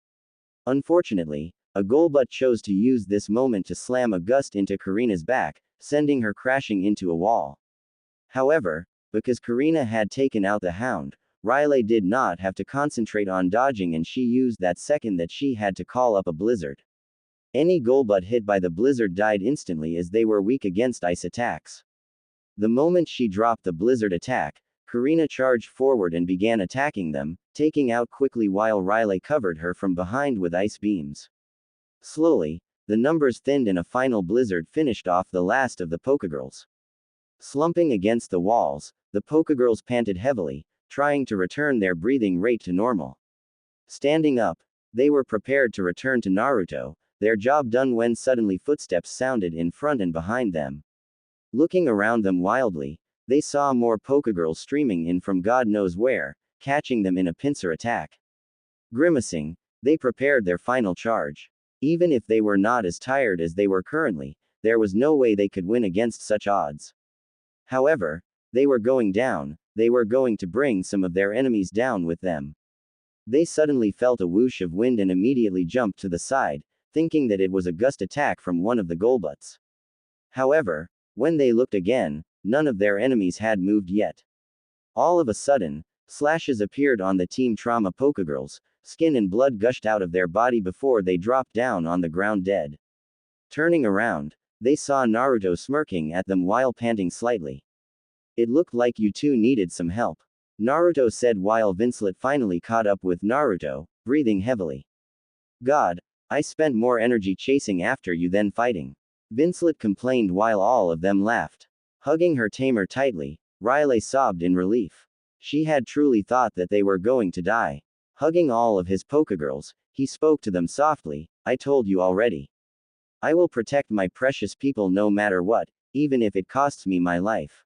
[SPEAKER 1] Unfortunately, a Golbat chose to use this moment to slam a gust into Karina's back, sending her crashing into a wall. However, because Karina had taken out the hound, Riley did not have to concentrate on dodging and she used that second that she had to call up a blizzard. Any Golbat hit by the blizzard died instantly as they were weak against ice attacks. The moment she dropped the blizzard attack, Karina charged forward and began attacking them, taking out quickly while Riley covered her from behind with ice beams. Slowly, the numbers thinned and a final blizzard finished off the last of the Pokegirls. Slumping against the walls, the Pokegirls panted heavily, trying to return their breathing rate to normal. Standing up, they were prepared to return to Naruto, their job done when suddenly footsteps sounded in front and behind them. Looking around them wildly, they saw more Pokegirls streaming in from God knows where, catching them in a pincer attack. Grimacing, they prepared their final charge. Even if they were not as tired as they were currently, there was no way they could win against such odds. However, they were going down, they were going to bring some of their enemies down with them. They suddenly felt a whoosh of wind and immediately jumped to the side, thinking that it was a gust attack from one of the Golbats. However, when they looked again, none of their enemies had moved yet. All of a sudden, slashes appeared on the Team Trauma Pokegirls, skin and blood gushed out of their body before they dropped down on the ground dead. Turning around, they saw Naruto smirking at them while panting slightly. It looked like you two needed some help, Naruto said while Vincelet finally caught up with Naruto, breathing heavily. God, I spent more energy chasing after you than fighting, Vincelet complained while all of them laughed. Hugging her tamer tightly, Riley sobbed in relief. She had truly thought that they were going to die. Hugging all of his Pokegirls, he spoke to them softly, I told you already. I will protect my precious people no matter what, even if it costs me my life.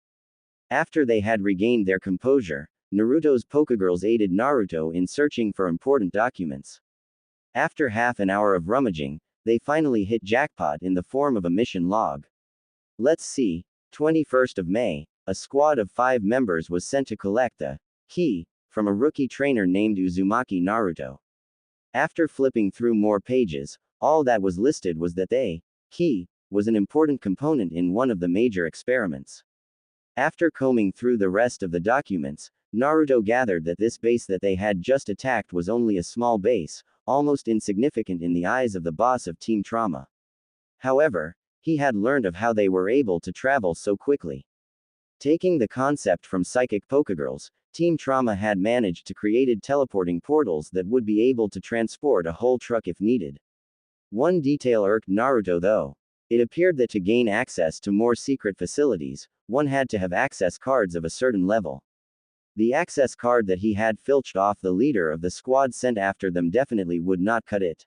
[SPEAKER 1] After they had regained their composure, Naruto's Pokegirls aided Naruto in searching for important documents. After half an hour of rummaging, they finally hit jackpot in the form of a mission log. Let's see, 21st of May, a squad of 5 members was sent to collect the key from a rookie trainer named Uzumaki Naruto. After flipping through more pages, all that was listed was that the key was an important component in one of the major experiments. After combing through the rest of the documents, Naruto gathered that this base that they had just attacked was only a small base, almost insignificant in the eyes of the boss of Team Trauma. However, he had learned of how they were able to travel so quickly. Taking the concept from Psychic Pokegirls, Team Trauma had managed to create teleporting portals that would be able to transport a whole truck if needed. One detail irked Naruto though. It appeared that to gain access to more secret facilities, one had to have access cards of a certain level. The access card that he had filched off the leader of the squad sent after them definitely would not cut it.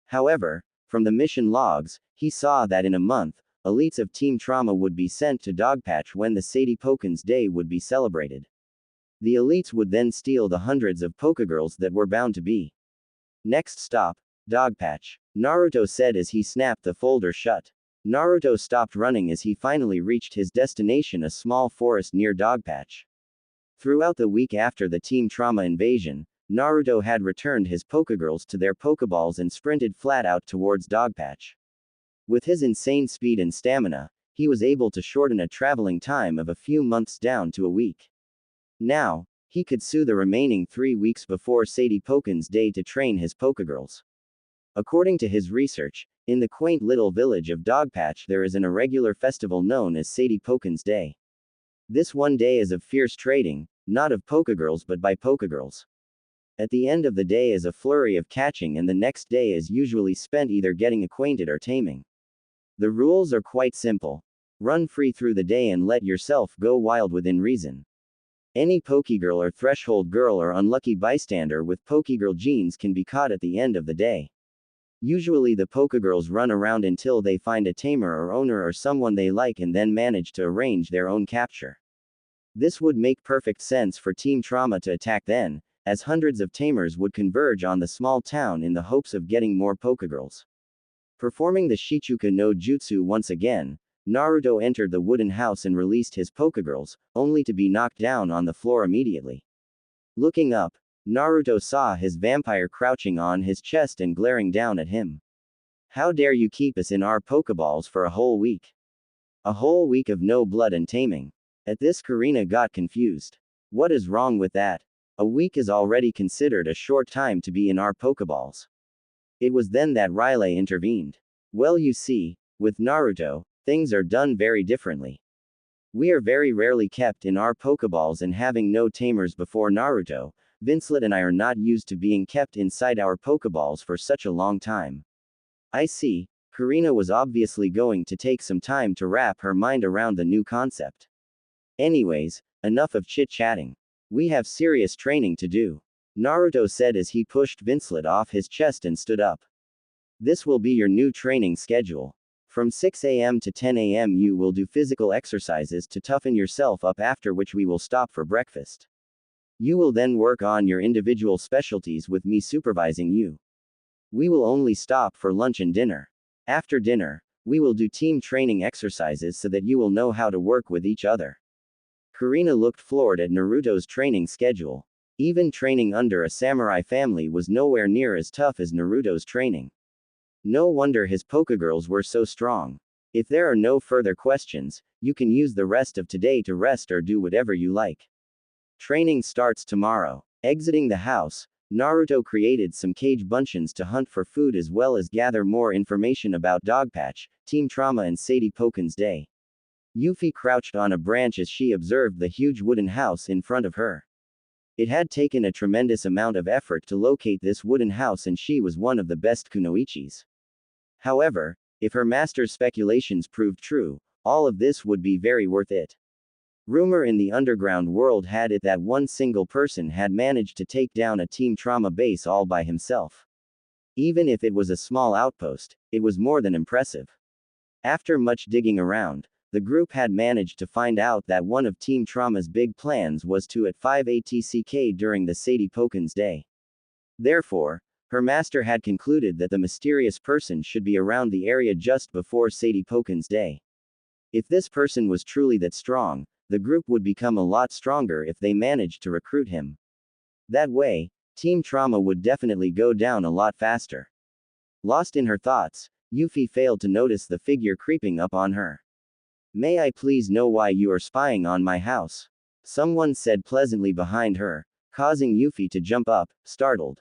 [SPEAKER 1] However, from the mission logs, he saw that in a month, elites of Team Trauma would be sent to Dogpatch when the Sadie Poken's Day would be celebrated. The elites would then steal the hundreds of Pokegirls that were bound to be. Next stop, Dogpatch, Naruto said as he snapped the folder shut. Naruto stopped running as he finally reached his destination, a small forest near Dogpatch. Throughout the week after the Team Trauma invasion, Naruto had returned his Pokegirls to their Pokeballs and sprinted flat out towards Dogpatch. With his insane speed and stamina, he was able to shorten a traveling time of a few months down to a week. Now, he could sue the remaining 3 weeks before Sadie Poken's day to train his Pokegirls. According to his research, in the quaint little village of Dogpatch there is an irregular festival known as Sadie Poken's Day. This one day is of fierce trading, not of Pokegirls but by Pokegirls. At the end of the day is a flurry of catching, and the next day is usually spent either getting acquainted or taming. The rules are quite simple. Run free through the day and let yourself go wild within reason. Any Pokegirl or threshold girl or unlucky bystander with Pokegirl genes can be caught at the end of the day. Usually the Pokegirls run around until they find a tamer or owner or someone they like and then manage to arrange their own capture. This would make perfect sense for Team Trauma to attack then, as hundreds of tamers would converge on the small town in the hopes of getting more Pokegirls. Performing the Shichuka no Jutsu once again, Naruto entered the wooden house and released his Pokegirls, only to be knocked down on the floor immediately. Looking up, Naruto saw his vampire crouching on his chest and glaring down at him. How dare you keep us in our Pokeballs for a whole week? A whole week of no blood and taming. At this, Karina got confused. What is wrong with that? A week is already considered a short time to be in our Pokeballs. It was then that Riley intervened. Well, you see, with Naruto, things are done very differently. We are very rarely kept in our Pokeballs, and having no tamers before Naruto, Vincelet and I are not used to being kept inside our Pokeballs for such a long time. I see. Karina was obviously going to take some time to wrap her mind around the new concept. Anyways, enough of chit-chatting. We have serious training to do, Naruto said as he pushed Vincelet off his chest and stood up. This will be your new training schedule. From 6 a.m. to 10 a.m. you will do physical exercises to toughen yourself up, after which we will stop for breakfast. You will then work on your individual specialties with me supervising you. We will only stop for lunch and dinner. After dinner, we will do team training exercises so that you will know how to work with each other. Karina looked floored at Naruto's training schedule. Even training under a samurai family was nowhere near as tough as Naruto's training. No wonder his Pokegirls were so strong. If there are no further questions, you can use the rest of today to rest or do whatever you like. Training starts tomorrow. Exiting the house, Naruto created some cage bunchins to hunt for food as well as gather more information about Dogpatch, Team Trauma and Sadie Poken's day. Yuffie crouched on a branch as she observed the huge wooden house in front of her. It had taken a tremendous amount of effort to locate this wooden house, and she was one of the best kunoichis. However, if her master's speculations proved true, all of this would be very worth it. Rumor in the underground world had it that one single person had managed to take down a Team Trauma base all by himself. Even if it was a small outpost, it was more than impressive. After much digging around, the group had managed to find out that one of Team Trauma's big plans was to at 5 ATCK during the Sadie Poken's day. Therefore, her master had concluded that the mysterious person should be around the area just before Sadie Poken's day. If this person was truly that strong, the group would become a lot stronger if they managed to recruit him. That way, Team Trauma would definitely go down a lot faster. Lost in her thoughts, Yuffie failed to notice the figure creeping up on her. May I please know why you are spying on my house? Someone said pleasantly behind her, causing Yuffie to jump up, startled.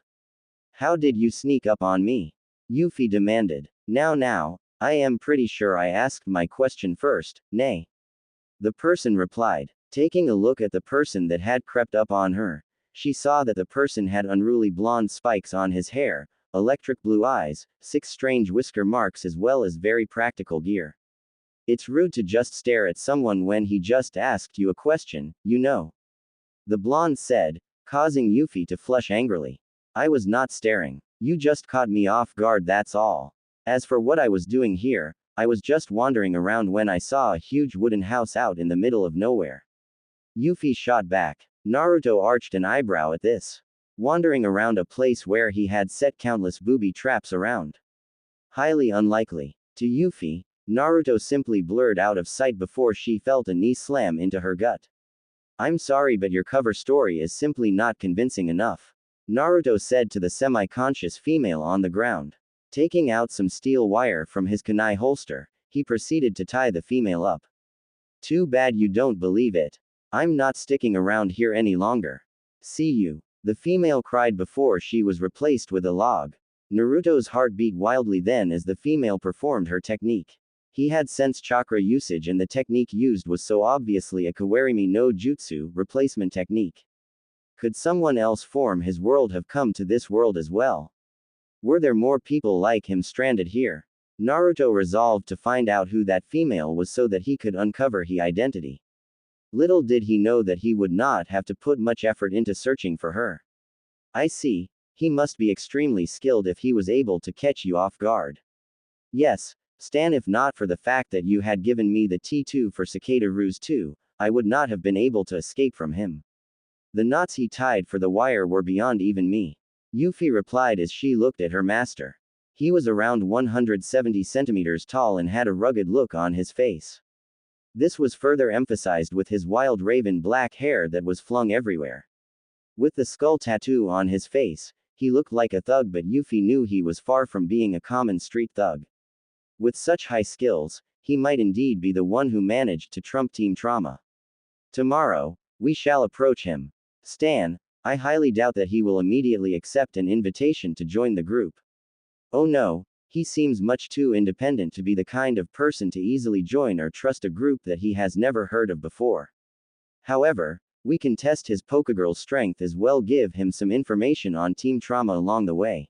[SPEAKER 1] How did you sneak up on me? Yuffie demanded. Now, I am pretty sure I asked my question first, nay. The person replied. Taking a look at the person that had crept up on her, she saw that the person had unruly blonde spikes on his hair, electric blue eyes, 6 strange whisker marks as well as very practical gear. It's rude to just stare at someone when he just asked you a question, you know. The blonde said, causing Yuffie to flush angrily. I was not staring. You just caught me off guard, that's all. As for what I was doing here, I was just wandering around when I saw a huge wooden house out in the middle of nowhere. Yuffie shot back. Naruto arched an eyebrow at this. Wandering around a place where he had set countless booby traps around. Highly unlikely. To Yuffie, Naruto simply blurred out of sight before she felt a knee slam into her gut. I'm sorry, but your cover story is simply not convincing enough, Naruto said to the semi-conscious female on the ground. Taking out some steel wire from his kunai holster, he proceeded to tie the female up. Too bad you don't believe it. I'm not sticking around here any longer. See you. The female cried before she was replaced with a log. Naruto's heart beat wildly then as the female performed her technique. He had sense chakra usage and the technique used was so obviously a Kawarimi no Jutsu replacement technique. Could someone else from his world have come to this world as well? Were there more people like him stranded here? Naruto resolved to find out who that female was so that he could uncover her identity. Little did he know that he would not have to put much effort into searching for her. I see, he must be extremely skilled if he was able to catch you off guard. Yes, Stan, if not for the fact that you had given me the T2 for Cicada Ruse 2, I would not have been able to escape from him. The knots he tied for the wire were beyond even me, Yuffie replied as she looked at her master. He was around 170 centimeters tall and had a rugged look on his face. This was further emphasized with his wild raven black hair that was flung everywhere. With the skull tattoo on his face, he looked like a thug, but Yuffie knew he was far from being a common street thug. With such high skills, he might indeed be the one who managed to trump Team Trauma. Tomorrow, we shall approach him. Stan, I highly doubt that he will immediately accept an invitation to join the group. Oh no, he seems much too independent to be the kind of person to easily join or trust a group that he has never heard of before. However, we can test his Pokegirl's strength as well, give him some information on Team Trauma along the way.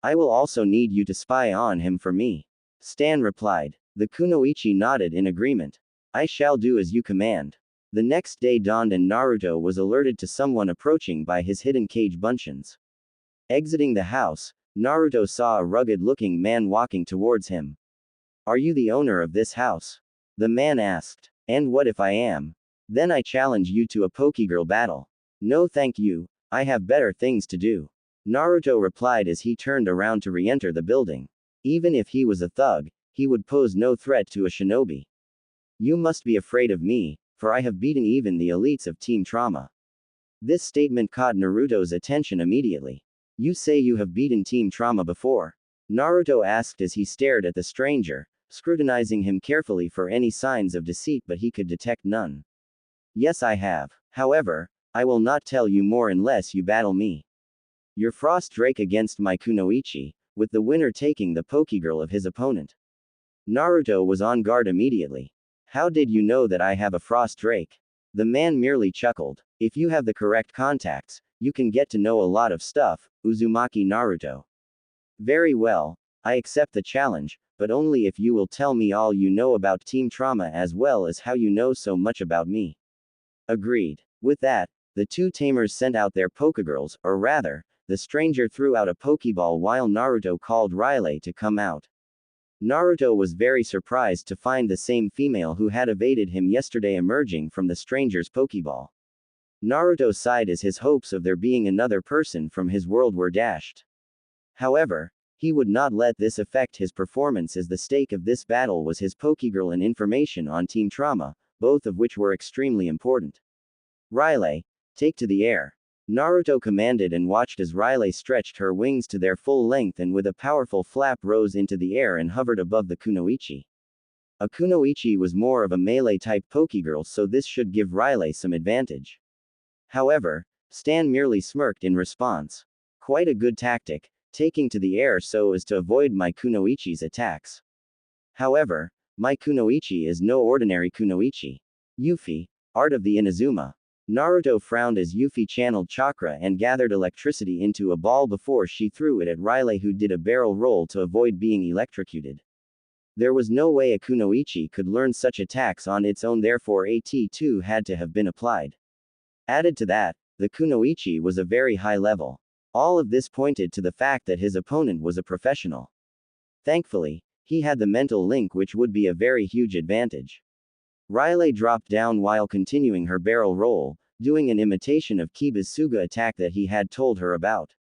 [SPEAKER 1] I will also need you to spy on him for me, Stan replied. The Kunoichi nodded in agreement. I shall do as you command. The next day dawned and Naruto was alerted to someone approaching by his hidden cage buncheons. Exiting the house, Naruto saw a rugged-looking man walking towards him. Are you the owner of this house? The man asked. And what if I am? Then I challenge you to a Pokegirl battle. No thank you, I have better things to do, Naruto replied as he turned around to re-enter the building. Even if he was a thug, he would pose no threat to a shinobi. You must be afraid of me, for I have beaten even the elites of Team Trauma. This statement caught Naruto's attention immediately. You say you have beaten Team Trauma before? Naruto asked as he stared at the stranger, scrutinizing him carefully for any signs of deceit, but he could detect none. Yes, I have. However, I will not tell you more unless you battle me. Your Frost Drake against my Kunoichi, with the winner taking the Pokegirl of his opponent. Naruto was on guard immediately. How did you know that I have a Frost Drake? The man merely chuckled. If you have the correct contacts, you can get to know a lot of stuff, Uzumaki Naruto. Very well, I accept the challenge, but only if you will tell me all you know about Team Trauma as well as how you know so much about me. Agreed. With that, the two tamers sent out their Pokegirls, or rather, the stranger threw out a Pokeball while Naruto called Riley to come out. Naruto was very surprised to find the same female who had evaded him yesterday emerging from the stranger's Pokeball. Naruto sighed as his hopes of there being another person from his world were dashed. However, he would not let this affect his performance as the stake of this battle was his Pokegirl and information on Team Trauma, both of which were extremely important. Riley, take to the air, Naruto commanded and watched as Riley stretched her wings to their full length and with a powerful flap rose into the air and hovered above the Kunoichi. A Kunoichi was more of a melee-type Pokegirl, so this should give Riley some advantage. However, Stan merely smirked in response. Quite a good tactic, taking to the air so as to avoid my Kunoichi's attacks. However, my Kunoichi is no ordinary Kunoichi. Yuffie, Art of the Inazuma. Naruto frowned as Yuffie channeled chakra and gathered electricity into a ball before she threw it at Riley, who did a barrel roll to avoid being electrocuted. There was no way a Kunoichi could learn such attacks on its own, therefore a T2 had to have been applied. Added to that, the Kunoichi was a very high level. All of this pointed to the fact that his opponent was a professional. Thankfully, he had the mental link, which would be a very huge advantage. Riley dropped down while continuing her barrel roll, doing an imitation of Kiba's Suga attack that he had told her about.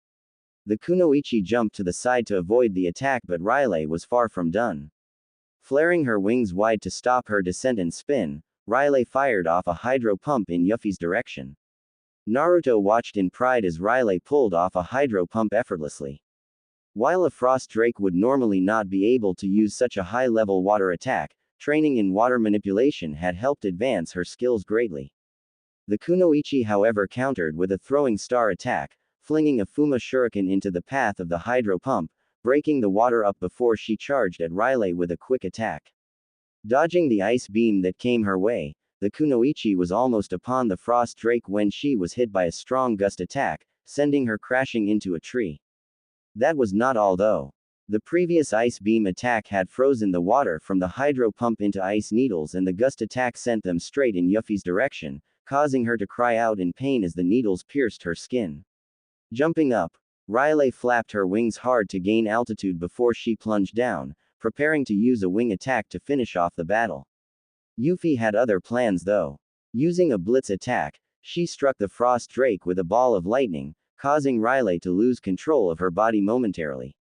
[SPEAKER 1] The Kunoichi jumped to the side to avoid the attack, but Riley was far from done. Flaring her wings wide to stop her descent and spin, Riley fired off a hydro pump in Yuffie's direction. Naruto watched in pride as Riley pulled off a hydro pump effortlessly. While a frost drake would normally not be able to use such a high-level water attack, training in water manipulation had helped advance her skills greatly. The kunoichi however countered with a throwing star attack, flinging a Fuma shuriken into the path of the hydro pump, breaking the water up before she charged at Riley with a quick attack. Dodging the ice beam that came her way, the kunoichi was almost upon the frost drake when she was hit by a strong gust attack, sending her crashing into a tree. That was not all though. The previous ice beam attack had frozen the water from the hydro pump into ice needles, and the gust attack sent them straight in Yuffie's direction, causing her to cry out in pain as the needles pierced her skin. Jumping up, Riley flapped her wings hard to gain altitude before she plunged down, preparing to use a wing attack to finish off the battle. Yuffie had other plans though. Using a blitz attack, she struck the frost drake with a ball of lightning, causing Riley to lose control of her body momentarily.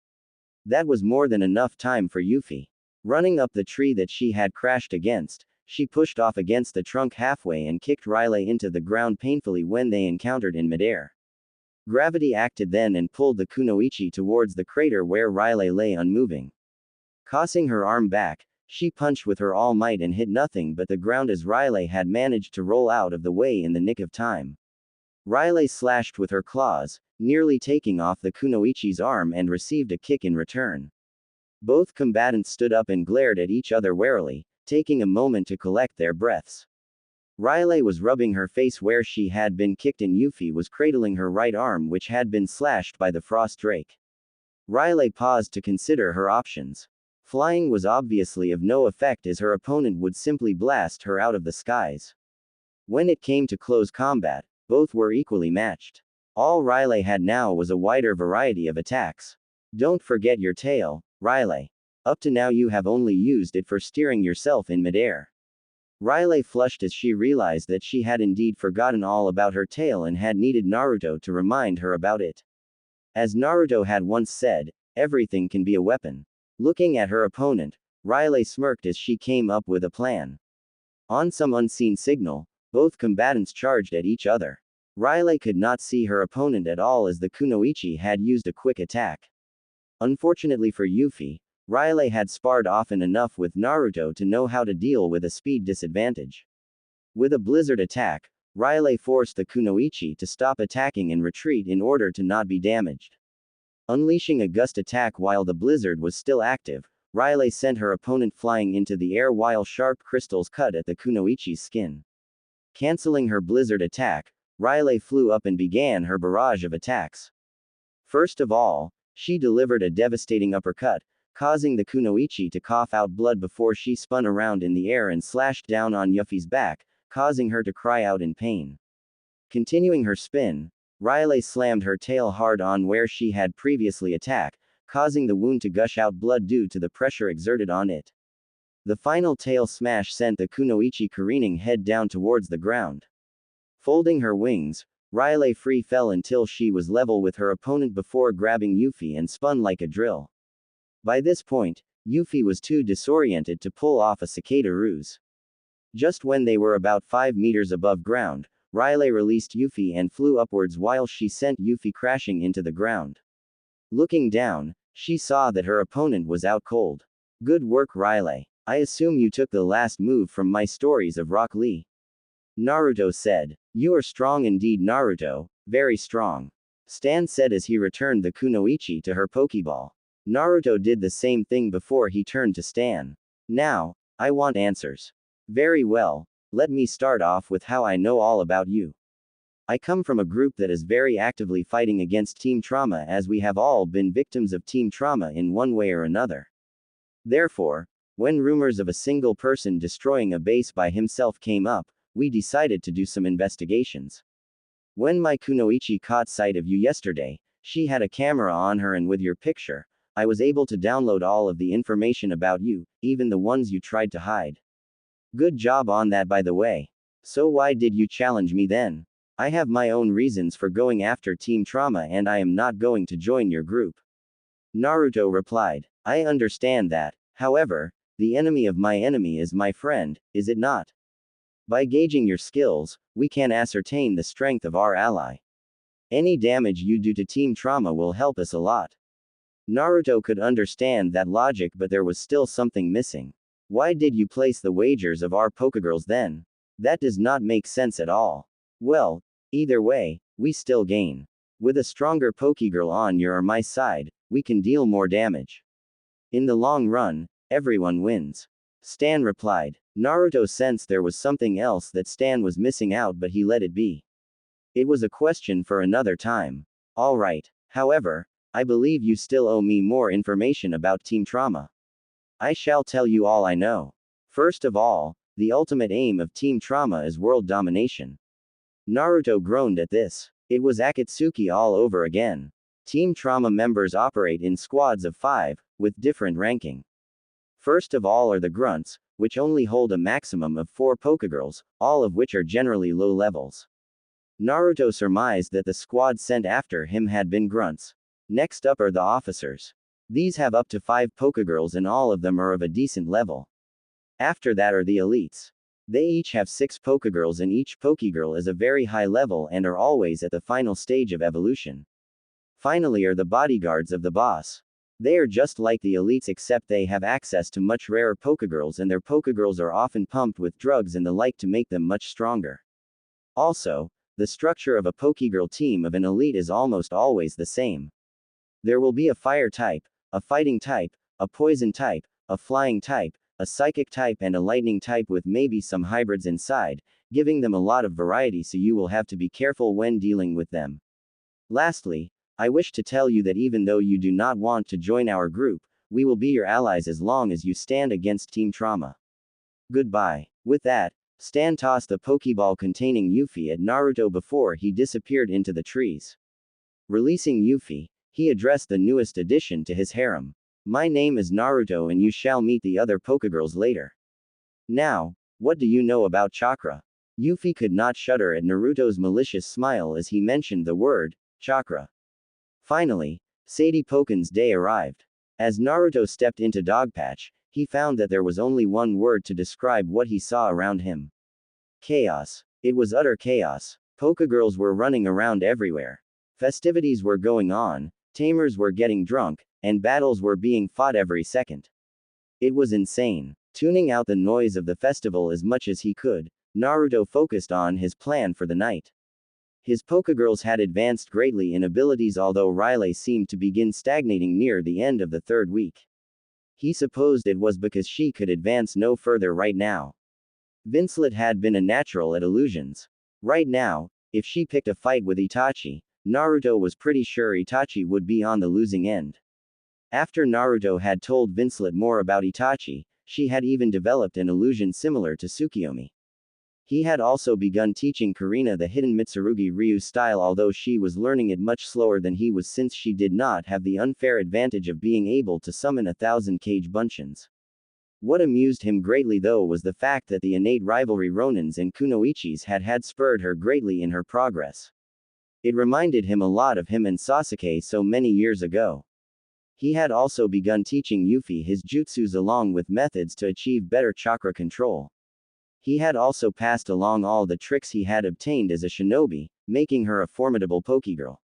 [SPEAKER 1] That was more than enough time for Yuffie. Running up the tree that she had crashed against, she pushed off against the trunk halfway and kicked Riley into the ground painfully when they encountered in midair. Gravity acted then and pulled the kunoichi towards the crater where Riley lay unmoving. Tossing her arm back, she punched with her all might and hit nothing but the ground as Riley had managed to roll out of the way in the nick of time. Riley slashed with her claws, nearly taking off the kunoichi's arm, and received a kick in return. Both combatants stood up and glared at each other warily, taking a moment to collect their breaths. Riley was rubbing her face where she had been kicked and Yuffie was cradling her right arm which had been slashed by the frost drake. Riley paused to consider her options. Flying was obviously of no effect as her opponent would simply blast her out of the skies. When it came to close combat, both were equally matched. All Riley had now was a wider variety of attacks. Don't forget your tail, Riley. Up to now you have only used it for steering yourself in midair. Riley flushed as she realized that she had indeed forgotten all about her tail and had needed Naruto to remind her about it. As Naruto had once said, everything can be a weapon. Looking at her opponent, Riley smirked as she came up with a plan. On some unseen signal, both combatants charged at each other. Riley could not see her opponent at all as the kunoichi had used a quick attack. Unfortunately for Yuffie, Riley had sparred often enough with Naruto to know how to deal with a speed disadvantage. With a blizzard attack, Riley forced the kunoichi to stop attacking and retreat in order to not be damaged. Unleashing a gust attack while the blizzard was still active, Riley sent her opponent flying into the air while sharp crystals cut at the kunoichi's skin. Canceling her blizzard attack, Riley flew up and began her barrage of attacks. First of all, she delivered a devastating uppercut, causing the kunoichi to cough out blood before she spun around in the air and slashed down on Yuffie's back, causing her to cry out in pain. Continuing her spin, Riley slammed her tail hard on where she had previously attacked, causing the wound to gush out blood due to the pressure exerted on it. The final tail smash sent the kunoichi careening head down towards the ground. Folding her wings, Riley free fell until she was level with her opponent before grabbing Yuffie and spun like a drill. By this point, Yuffie was too disoriented to pull off a cicada ruse. Just when they were about 5 meters above ground, Riley released Yuffie and flew upwards while she sent Yuffie crashing into the ground. Looking down, she saw that her opponent was out cold. Good work, Riley. I assume you took the last move from my stories of Rock Lee. Naruto said. You are strong indeed, Naruto, very strong. Stan said as he returned the kunoichi to her Pokeball. Naruto did the same thing before he turned to Stan. Now, I want answers. Very well, let me start off with how I know all about you. I come from a group that is very actively fighting against team trauma, as we have all been victims of team trauma in one way or another. Therefore, when rumors of a single person destroying a base by himself came up, we decided to do some investigations. When my kunoichi caught sight of you yesterday, she had a camera on her, and with your picture, I was able to download all of the information about you, even the ones you tried to hide. Good job on that, by the way. So why did you challenge me then? I have my own reasons for going after Team Trauma and I am not going to join your group. Naruto replied. I understand that. However, The enemy of my enemy is my friend, is it not? By gauging your skills, we can ascertain the strength of our ally. Any damage you do to Team Trauma will help us a lot. Naruto could understand that logic, but there was still something missing. Why did you place the wagers of our Pokegirls then? That does not make sense at all. Well, either way, we still gain. With a stronger Pokegirl on your or my side, we can deal more damage. In the long run, everyone wins. Stan replied. Naruto sensed there was something else that Stan was missing out, but he let it be. It was a question for another time. Alright. However, I believe you still owe me more information about Team Trauma. I shall tell you all I know. First of all, the ultimate aim of Team Trauma is world domination. Naruto groaned at this. It was Akatsuki all over again. Team Trauma members operate in squads of 5, with different ranking. First of all are the Grunts, which only hold a maximum of 4 Pokegirls, all of which are generally low levels. Naruto surmised that the squad sent after him had been Grunts. Next up are the officers. These have up to 5 Pokegirls and all of them are of a decent level. After that are the elites. They each have 6 Pokegirls and each Pokegirl is a very high level and are always at the final stage of evolution. Finally are the bodyguards of the boss. They are just like the elites except they have access to much rarer Pokegirls and their Pokegirls are often pumped with drugs and the like to make them much stronger. Also, the structure of a Pokegirl team of an elite is almost always the same. There will be a fire type, a fighting type, a poison type, a flying type, a psychic type and a lightning type with maybe some hybrids inside, giving them a lot of variety so you will have to be careful when dealing with them. Lastly, I wish to tell you that even though you do not want to join our group, we will be your allies as long as you stand against Team Trauma. Goodbye. With that, Stan tossed the Pokeball containing Yuffie at Naruto before he disappeared into the trees. Releasing Yuffie, he addressed the newest addition to his harem. My name is Naruto and you shall meet the other Pokegirls later. Now, what do you know about chakra? Yuffie could not shudder at Naruto's malicious smile as he mentioned the word, chakra. Finally, Sadie Poken's day arrived. As Naruto stepped into Dogpatch, he found that there was only one word to describe what he saw around him. Chaos. It was utter chaos. Pokegirls were running around everywhere. Festivities were going on, tamers were getting drunk, and battles were being fought every second. It was insane. Tuning out the noise of the festival as much as he could, Naruto focused on his plan for the night. His Pokegirls had advanced greatly in abilities although Riley seemed to begin stagnating near the end of the 3rd week. He supposed it was because she could advance no further right now. Vincelet had been a natural at illusions. Right now, if she picked a fight with Itachi, Naruto was pretty sure Itachi would be on the losing end. After Naruto had told Vincelet more about Itachi, she had even developed an illusion similar to Tsukiyomi. He had also begun teaching Karina the hidden Mitsurugi Ryu style although she was learning it much slower than he was since she did not have the unfair advantage of being able to summon 1,000 cage bunchins. What amused him greatly though was the fact that the innate rivalry Ronins and Kunoichis had spurred her greatly in her progress. It reminded him a lot of him and Sasuke so many years ago. He had also begun teaching Yuffie his jutsus along with methods to achieve better chakra control. He had also passed along all the tricks he had obtained as a shinobi, making her a formidable Pokegirl.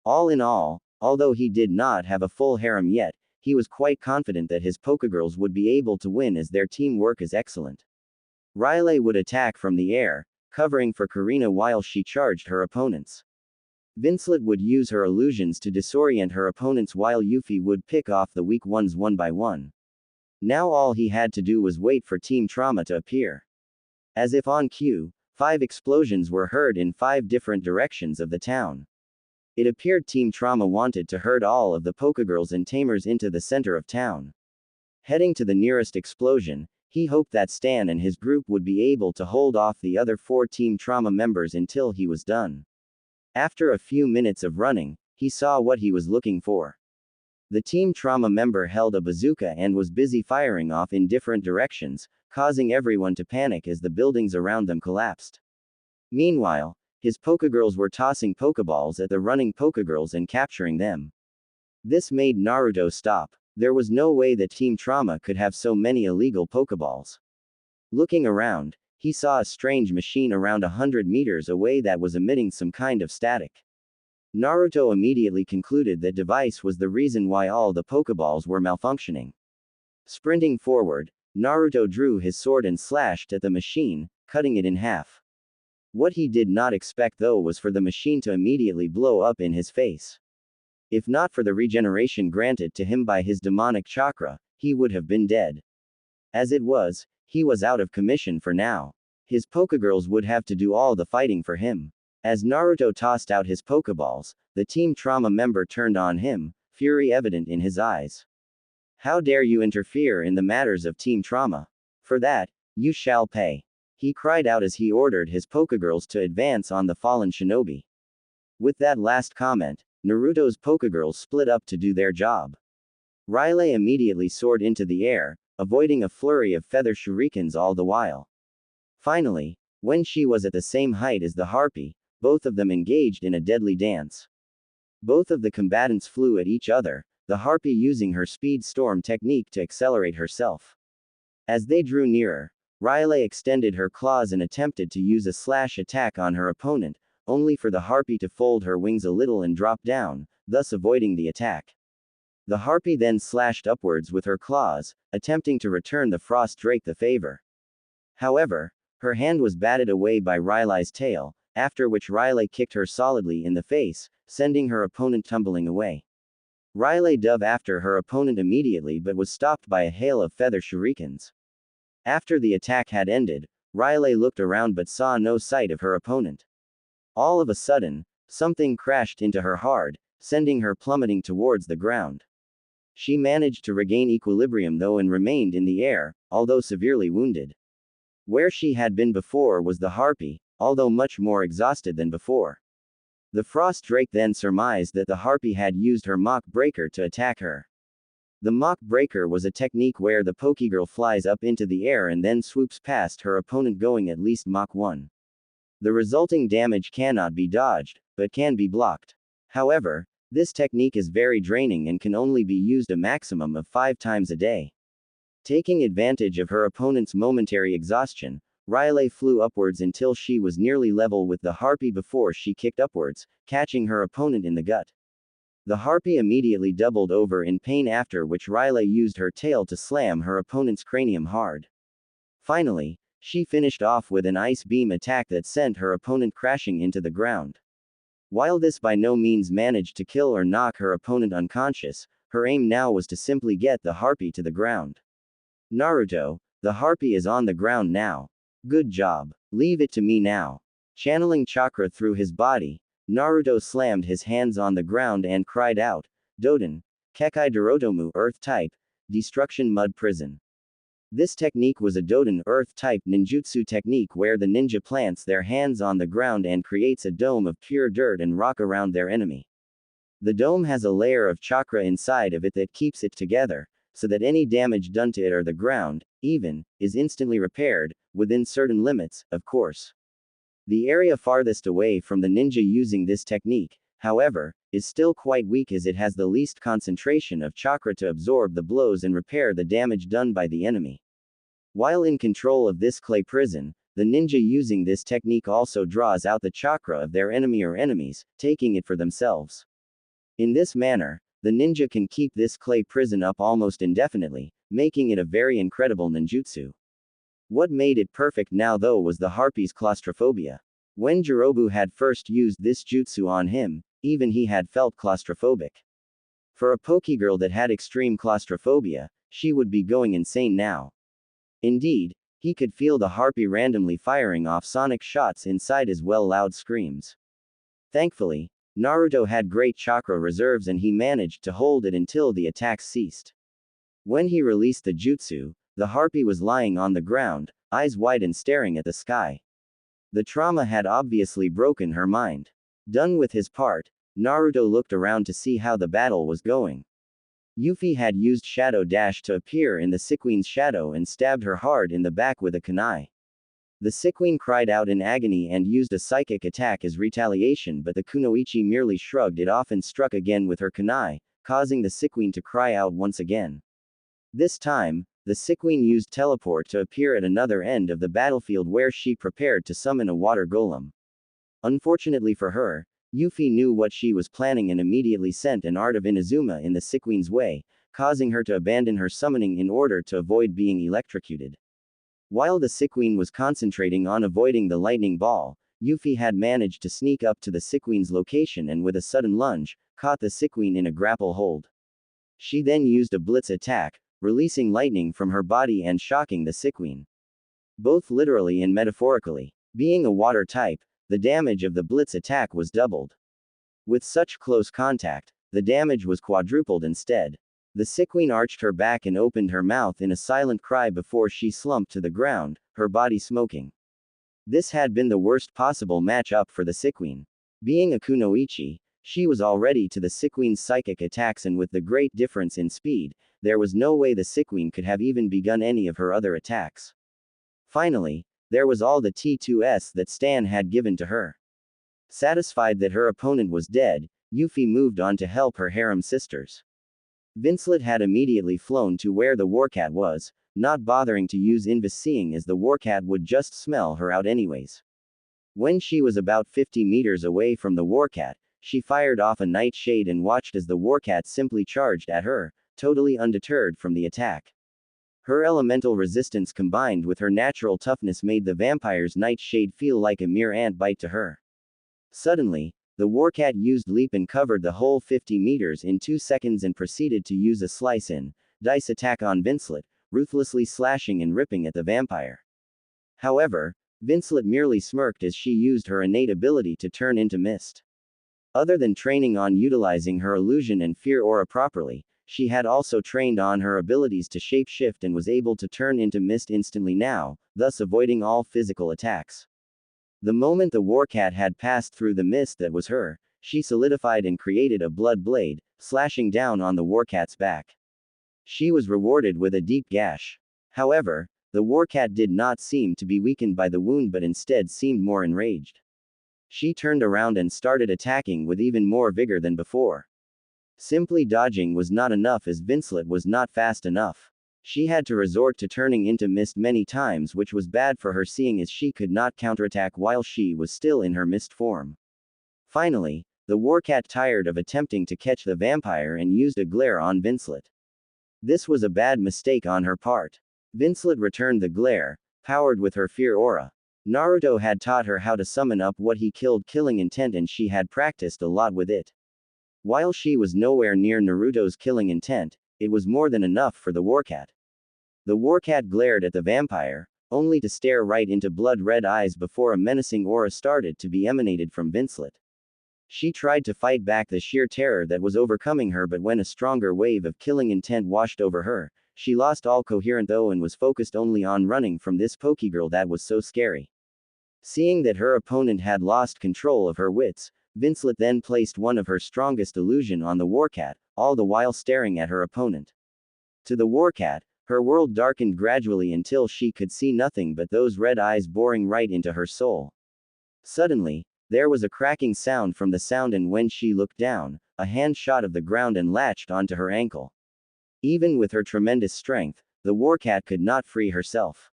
[SPEAKER 1] All in all, although he did not have a full harem yet, he was quite confident that his Pokegirls would be able to win as their teamwork is excellent. Riley would attack from the air, covering for Karina while she charged her opponents. Vincelet would use her illusions to disorient her opponents while Yuffie would pick off the weak ones one by one. Now all he had to do was wait for Team Trauma to appear. As if on cue, 5 explosions were heard in 5 different directions of the town. It appeared Team Trauma wanted to herd all of the Pokegirls and Tamers into the center of town. Heading to the nearest explosion, he hoped that Stan and his group would be able to hold off the other 4 Team Trauma members until he was done. After a few minutes of running, he saw what he was looking for. The Team Trauma member held a bazooka and was busy firing off in different directions, causing everyone to panic as the buildings around them collapsed. Meanwhile, his Pokegirls were tossing Pokeballs at the running Pokegirls and capturing them. This made Naruto stop. There was no way that Team Trauma could have so many illegal Pokeballs. Looking around, he saw a strange machine around 100 meters away that was emitting some kind of static. Naruto immediately concluded that device was the reason why all the Pokeballs were malfunctioning. Sprinting forward, Naruto drew his sword and slashed at the machine, cutting it in half. What he did not expect though was for the machine to immediately blow up in his face. If not for the regeneration granted to him by his demonic chakra, he would have been dead. As it was, he was out of commission for now. His Pokegirls would have to do all the fighting for him. As Naruto tossed out his Pokeballs, the Team Trauma member turned on him, fury evident in his eyes. How dare you interfere in the matters of Team Trauma? For that, you shall pay. He cried out as he ordered his Pokegirls to advance on the fallen shinobi. With that last comment, Naruto's Pokegirls split up to do their job. Riley immediately soared into the air, avoiding a flurry of feather shurikens all the while. Finally, when she was at the same height as the harpy, both of them engaged in a deadly dance. Both of the combatants flew at each other, the harpy using her speed storm technique to accelerate herself. As they drew nearer, Riley extended her claws and attempted to use a slash attack on her opponent, only for the harpy to fold her wings a little and drop down, thus avoiding the attack. The harpy then slashed upwards with her claws, attempting to return the frost drake the favor. However, her hand was batted away by Riley's tail, after which Riley kicked her solidly in the face, sending her opponent tumbling away. Riley dove after her opponent immediately but was stopped by a hail of feather shurikens. After the attack had ended, Riley looked around but saw no sight of her opponent. All of a sudden, something crashed into her hard, sending her plummeting towards the ground. She managed to regain equilibrium though and remained in the air, although severely wounded. Where she had been before was the harpy, although much more exhausted than before. The frost drake then surmised that the harpy had used her Mach Breaker to attack her. The Mach Breaker was a technique where the Pokegirl flies up into the air and then swoops past her opponent going at least Mach 1. The resulting damage cannot be dodged, but can be blocked. However, this technique is very draining and can only be used a maximum of 5 times a day. Taking advantage of her opponent's momentary exhaustion, Riley flew upwards until she was nearly level with the harpy before she kicked upwards, catching her opponent in the gut. The harpy immediately doubled over in pain, after which Riley used her tail to slam her opponent's cranium hard. Finally, she finished off with an ice beam attack that sent her opponent crashing into the ground. While this by no means managed to kill or knock her opponent unconscious, her aim now was to simply get the harpy to the ground. Naruto, the harpy is on the ground now. Good job. Leave it to me now. Channeling chakra through his body, Naruto slammed his hands on the ground and cried out, Doden, Kekai Dorotomu Earth Type, Destruction Mud Prison. This technique was a Doden Earth-type ninjutsu technique where the ninja plants their hands on the ground and creates a dome of pure dirt and rock around their enemy. The dome has a layer of chakra inside of it that keeps it together, so that any damage done to it or the ground, even, is instantly repaired, within certain limits, of course. The area farthest away from the ninja using this technique, however, is still quite weak as it has the least concentration of chakra to absorb the blows and repair the damage done by the enemy. While in control of this clay prison, the ninja using this technique also draws out the chakra of their enemy or enemies, taking it for themselves. In this manner, the ninja can keep this clay prison up almost indefinitely, making it a very incredible ninjutsu. What made it perfect now though was the harpy's claustrophobia. When Jirobu had first used this jutsu on him, even he had felt claustrophobic. For a Pokegirl that had extreme claustrophobia, she would be going insane now. Indeed, he could feel the harpy randomly firing off sonic shots inside as well loud screams. Thankfully, Naruto had great chakra reserves and he managed to hold it until the attacks ceased. When he released the jutsu, the harpy was lying on the ground, eyes wide and staring at the sky. The trauma had obviously broken her mind. Done with his part, Naruto looked around to see how the battle was going. Yuffie had used Shadow Dash to appear in the Sequin's shadow and stabbed her hard in the back with a kunai. The Sequin cried out in agony and used a psychic attack as retaliation, but the kunoichi merely shrugged it off and struck again with her kunai, causing the Sick Queen to cry out once again. This time, the Sick Queen used teleport to appear at another end of the battlefield where she prepared to summon a water golem. Unfortunately for her, Yuffie knew what she was planning and immediately sent an art of Inazuma in the Sick Queen's way, causing her to abandon her summoning in order to avoid being electrocuted. While the Sick Queen was concentrating on avoiding the lightning ball, Yuffie had managed to sneak up to the Sick Queen's location and with a sudden lunge, caught the Sick Queen in a grapple hold. She then used a blitz attack, releasing lightning from her body and shocking the Sick Queen. Both literally and metaphorically. Being a water type, the damage of the blitz attack was doubled. With such close contact, the damage was quadrupled instead. The Sick Queen arched her back and opened her mouth in a silent cry before she slumped to the ground, her body smoking. This had been the worst possible match-up for the Sick Queen. Being a kunoichi, she was already to the Sick Queen's psychic attacks, and with the great difference in speed, there was no way the Sick Queen could have even begun any of her other attacks. Finally, there was all the T2S that Stan had given to her. Satisfied that her opponent was dead, Yuffie moved on to help her harem sisters. Vincelet had immediately flown to where the Warcat was, not bothering to use Invis, seeing as the Warcat would just smell her out anyways. When she was about 50 meters away from the Warcat, she fired off a nightshade and watched as the Warcat simply charged at her, totally undeterred from the attack. Her elemental resistance combined with her natural toughness made the vampire's nightshade feel like a mere ant bite to her. Suddenly, the Warcat used leap and covered the whole 50 meters in 2 seconds and proceeded to use a slice-in-dice attack on Vincelet, ruthlessly slashing and ripping at the vampire. However, Vincelet merely smirked as she used her innate ability to turn into mist. Other than training on utilizing her illusion and fear aura properly, she had also trained on her abilities to shapeshift and was able to turn into mist instantly now, thus avoiding all physical attacks. The moment the Warcat had passed through the mist that was her, she solidified and created a blood blade, slashing down on the Warcat's back. She was rewarded with a deep gash. However, the Warcat did not seem to be weakened by the wound but instead seemed more enraged. She turned around and started attacking with even more vigor than before. Simply dodging was not enough as Vincelet was not fast enough. She had to resort to turning into mist many times, which was bad for her seeing as she could not counterattack while she was still in her mist form. Finally, the Warcat tired of attempting to catch the vampire and used a glare on Vincelet. This was a bad mistake on her part. Vincelet returned the glare, powered with her fear aura. Naruto had taught her how to summon up what he called killing intent and she had practiced a lot with it. While she was nowhere near Naruto's killing intent, it was more than enough for the Warcat. The Warcat glared at the vampire, only to stare right into blood-red eyes before a menacing aura started to be emanated from Vincelet. She tried to fight back the sheer terror that was overcoming her, but when a stronger wave of killing intent washed over her, she lost all coherence and was focused only on running from this Pokegirl that was so scary. Seeing that her opponent had lost control of her wits, Vincelet then placed one of her strongest illusion on the Warcat, all the while staring at her opponent. To the Warcat, her world darkened gradually until she could see nothing but those red eyes boring right into her soul. Suddenly, there was a cracking sound from the sound, and when she looked down, a hand shot of the ground and latched onto her ankle. Even with her tremendous strength, the Warcat could not free herself.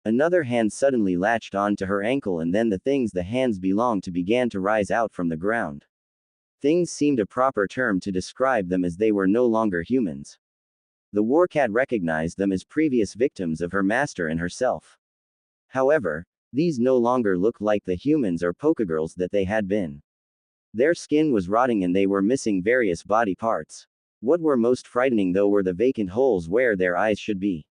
[SPEAKER 1] Another hand suddenly latched onto her ankle, and then the hands belonged to began to rise out from the ground. Things seemed a proper term to describe them as they were no longer humans. The Warcat recognized them as previous victims of her master and herself. However, these no longer looked like the humans or Pokegirls that they had been. Their skin was rotting and they were missing various body parts. What were most frightening though were the vacant holes where their eyes should be.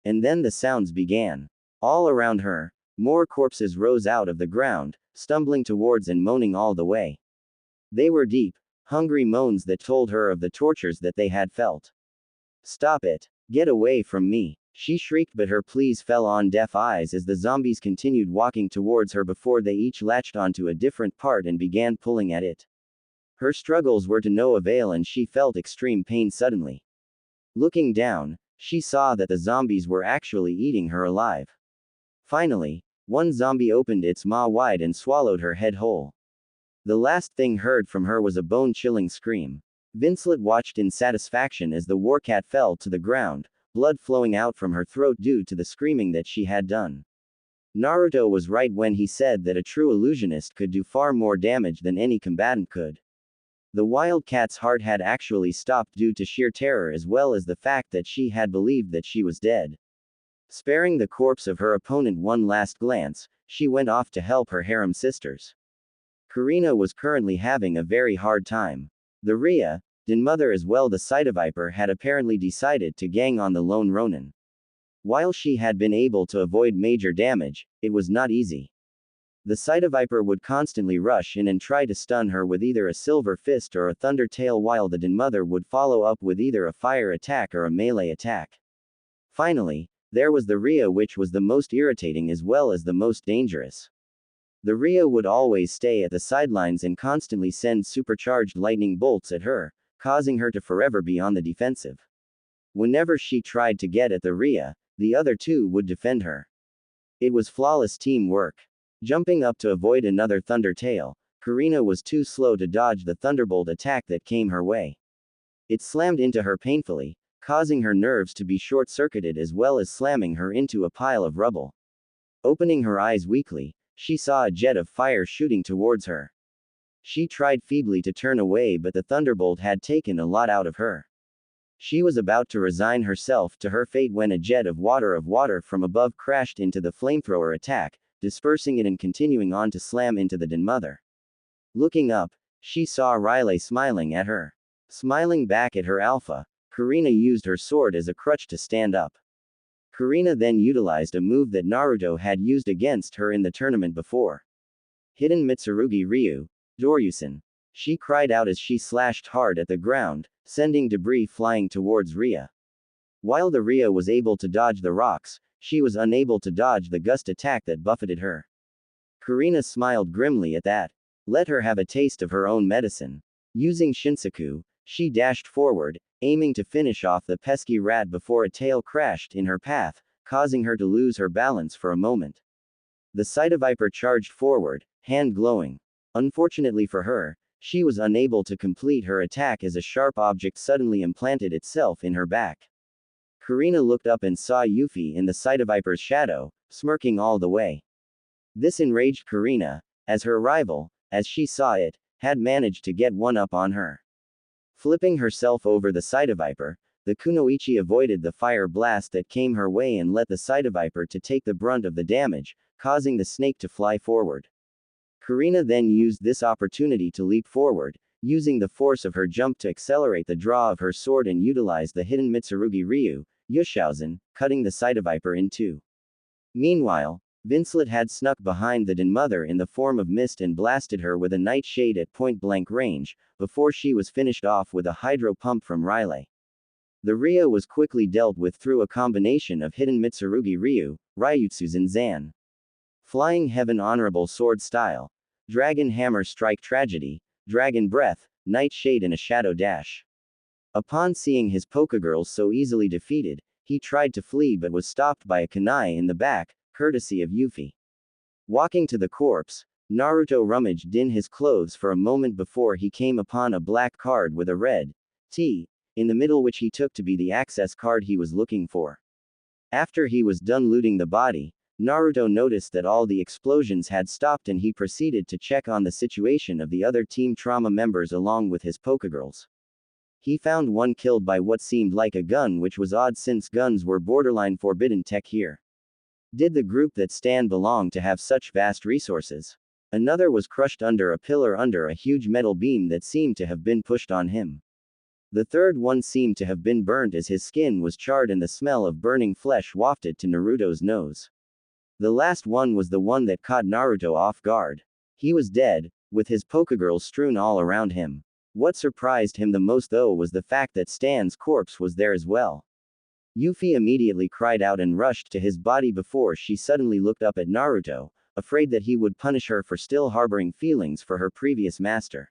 [SPEAKER 1] And then the sounds began. All around her, more corpses rose out of the ground, stumbling towards and moaning all the way. They were deep, hungry moans that told her of the tortures that they had felt. "Stop it! Get away from me!" she shrieked, but her pleas fell on deaf eyes as the zombies continued walking towards her before they each latched onto a different part and began pulling at it. Her struggles were to no avail and she felt extreme pain suddenly. Looking down, she saw that the zombies were actually eating her alive. Finally, one zombie opened its maw wide and swallowed her head whole. The last thing heard from her was a bone-chilling scream. Vincelet watched in satisfaction as the war cat fell to the ground, blood flowing out from her throat due to the screaming that she had done. Naruto was right when he said that a true illusionist could do far more damage than any combatant could. The wild cat's heart had actually stopped due to sheer terror as well as the fact that she had believed that she was dead. Sparing the corpse of her opponent one last glance, she went off to help her harem sisters. Karina was currently having a very hard time. The Rhea, Din mother as well the Viper had apparently decided to gang on the lone Ronin. While she had been able to avoid major damage, it was not easy. The Viper would constantly rush in and try to stun her with either a silver fist or a thunder tail while the Din mother would follow up with either a fire attack or a melee attack. Finally, there was the Rhea, which was the most irritating as well as the most dangerous. The Rhea would always stay at the sidelines and constantly send supercharged lightning bolts at her, causing her to forever be on the defensive. Whenever she tried to get at the Rhea, the other two would defend her. It was flawless teamwork. Jumping up to avoid another thunder tail, Karina was too slow to dodge the thunderbolt attack that came her way. It slammed into her painfully, causing her nerves to be short-circuited as well as slamming her into a pile of rubble. Opening her eyes weakly, she saw a jet of fire shooting towards her. She tried feebly to turn away, but the thunderbolt had taken a lot out of her. She was about to resign herself to her fate when a jet of water from above crashed into the flamethrower attack, dispersing it and continuing on to slam into the Din mother. Looking up, she saw Riley smiling at her. Smiling back at her alpha, Karina used her sword as a crutch to stand up. Karina then utilized a move that Naruto had used against her in the tournament before. Hidden Mitsurugi Ryu, Doryusen. She cried out as she slashed hard at the ground, sending debris flying towards Rhea. While the Rhea was able to dodge the rocks, she was unable to dodge the gust attack that buffeted her. Karina smiled grimly at that. Let her have a taste of her own medicine. Using Shinsaku, she dashed forward, aiming to finish off the pesky rat before a tail crashed in her path, causing her to lose her balance for a moment. The Viper charged forward, hand glowing. Unfortunately for her, she was unable to complete her attack as a sharp object suddenly implanted itself in her back. Karina looked up and saw Yuffie in the Viper's shadow, smirking all the way. This enraged Karina, as her rival, as she saw it, had managed to get one up on her. Flipping herself over the Viper, the Kunoichi avoided the fire blast that came her way and let the Viper to take the brunt of the damage, causing the snake to fly forward. Karina then used this opportunity to leap forward, using the force of her jump to accelerate the draw of her sword and utilize the hidden Mitsurugi Ryu, Yushousen, cutting the Viper in two. Meanwhile, Vincelet had snuck behind the Din mother in the form of mist and blasted her with a nightshade at point-blank range, before she was finished off with a hydro pump from Riley. The Rhea was quickly dealt with through a combination of hidden Mitsurugi Ryu, Ryutsu Zan. Flying Heaven Honorable Sword Style, Dragon Hammer Strike Tragedy, Dragon Breath, Nightshade and a Shadow Dash. Upon seeing his Pokegirls so easily defeated, he tried to flee but was stopped by a kunai in the back, courtesy of Yuffie. Walking to the corpse, Naruto rummaged in his clothes for a moment before he came upon a black card with a red T in the middle, which he took to be the access card he was looking for. After he was done looting the body, Naruto noticed that all the explosions had stopped and he proceeded to check on the situation of the other Team Trauma members along with his Pokegirls. He found one killed by what seemed like a gun, which was odd since guns were borderline forbidden tech here. Did the group that Stan belonged to have such vast resources? Another was crushed under a pillar under a huge metal beam that seemed to have been pushed on him. The third one seemed to have been burnt as his skin was charred and the smell of burning flesh wafted to Naruto's nose. The last one was the one that caught Naruto off guard. He was dead, with his Pokegirls strewn all around him. What surprised him the most though was the fact that Stan's corpse was there as well. Yuffie immediately cried out and rushed to his body before she suddenly looked up at Naruto, afraid that he would punish her for still harboring feelings for her previous master.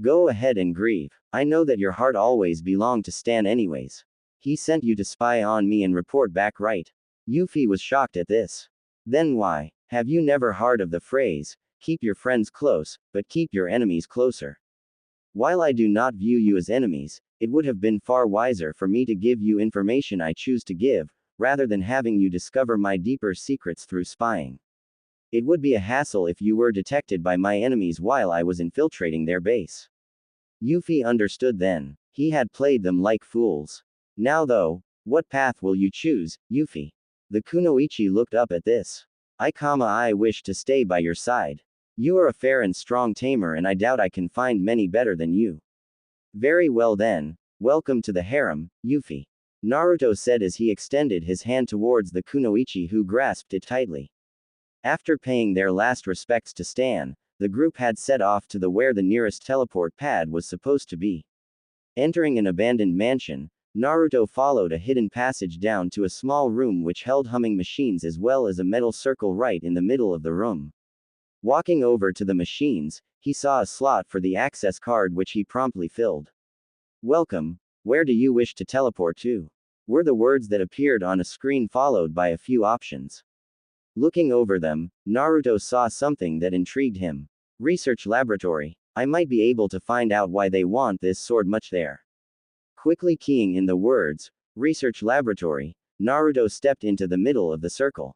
[SPEAKER 1] Go ahead and grieve. I know that your heart always belonged to Stan anyways. He sent you to spy on me and report back, right? Yuffie was shocked at this. Then why? Have you never heard of the phrase, keep your friends close, but keep your enemies closer? While I do not view you as enemies, it would have been far wiser for me to give you information I choose to give, rather than having you discover my deeper secrets through spying. It would be a hassle if you were detected by my enemies while I was infiltrating their base. Yuffie understood then. He had played them like fools. Now though, what path will you choose, Yuffie? The Kunoichi looked up at this. I wish to stay by your side. You are a fair and strong tamer and I doubt I can find many better than you. Very well then, welcome to the harem, Yuffie. Naruto said as he extended his hand towards the Kunoichi who grasped it tightly. After paying their last respects to Stan, the group had set off to where the nearest teleport pad was supposed to be. Entering an abandoned mansion, Naruto followed a hidden passage down to a small room which held humming machines as well as a metal circle right in the middle of the room. Walking over to the machines, he saw a slot for the access card which he promptly filled. Welcome, where do you wish to teleport to? Were the words that appeared on a screen followed by a few options. Looking over them, Naruto saw something that intrigued him. Research laboratory. I might be able to find out why they want this sword much there. Quickly keying in the words, research laboratory, Naruto stepped into the middle of the circle.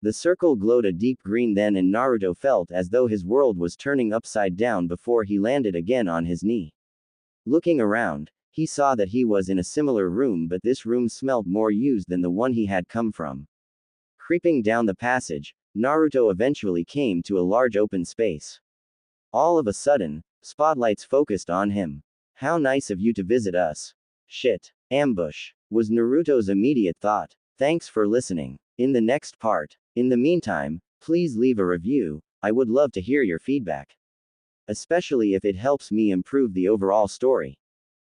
[SPEAKER 1] The circle glowed a deep green then and Naruto felt as though his world was turning upside down before he landed again on his knee. Looking around, he saw that he was in a similar room but this room smelled more used than the one he had come from. Creeping down the passage, Naruto eventually came to a large open space. All of a sudden, spotlights focused on him. How nice of you to visit us. Shit. Ambush. Was Naruto's immediate thought. Thanks for listening. In the next part. In the meantime, please leave a review, I would love to hear your feedback. Especially if it helps me improve the overall story.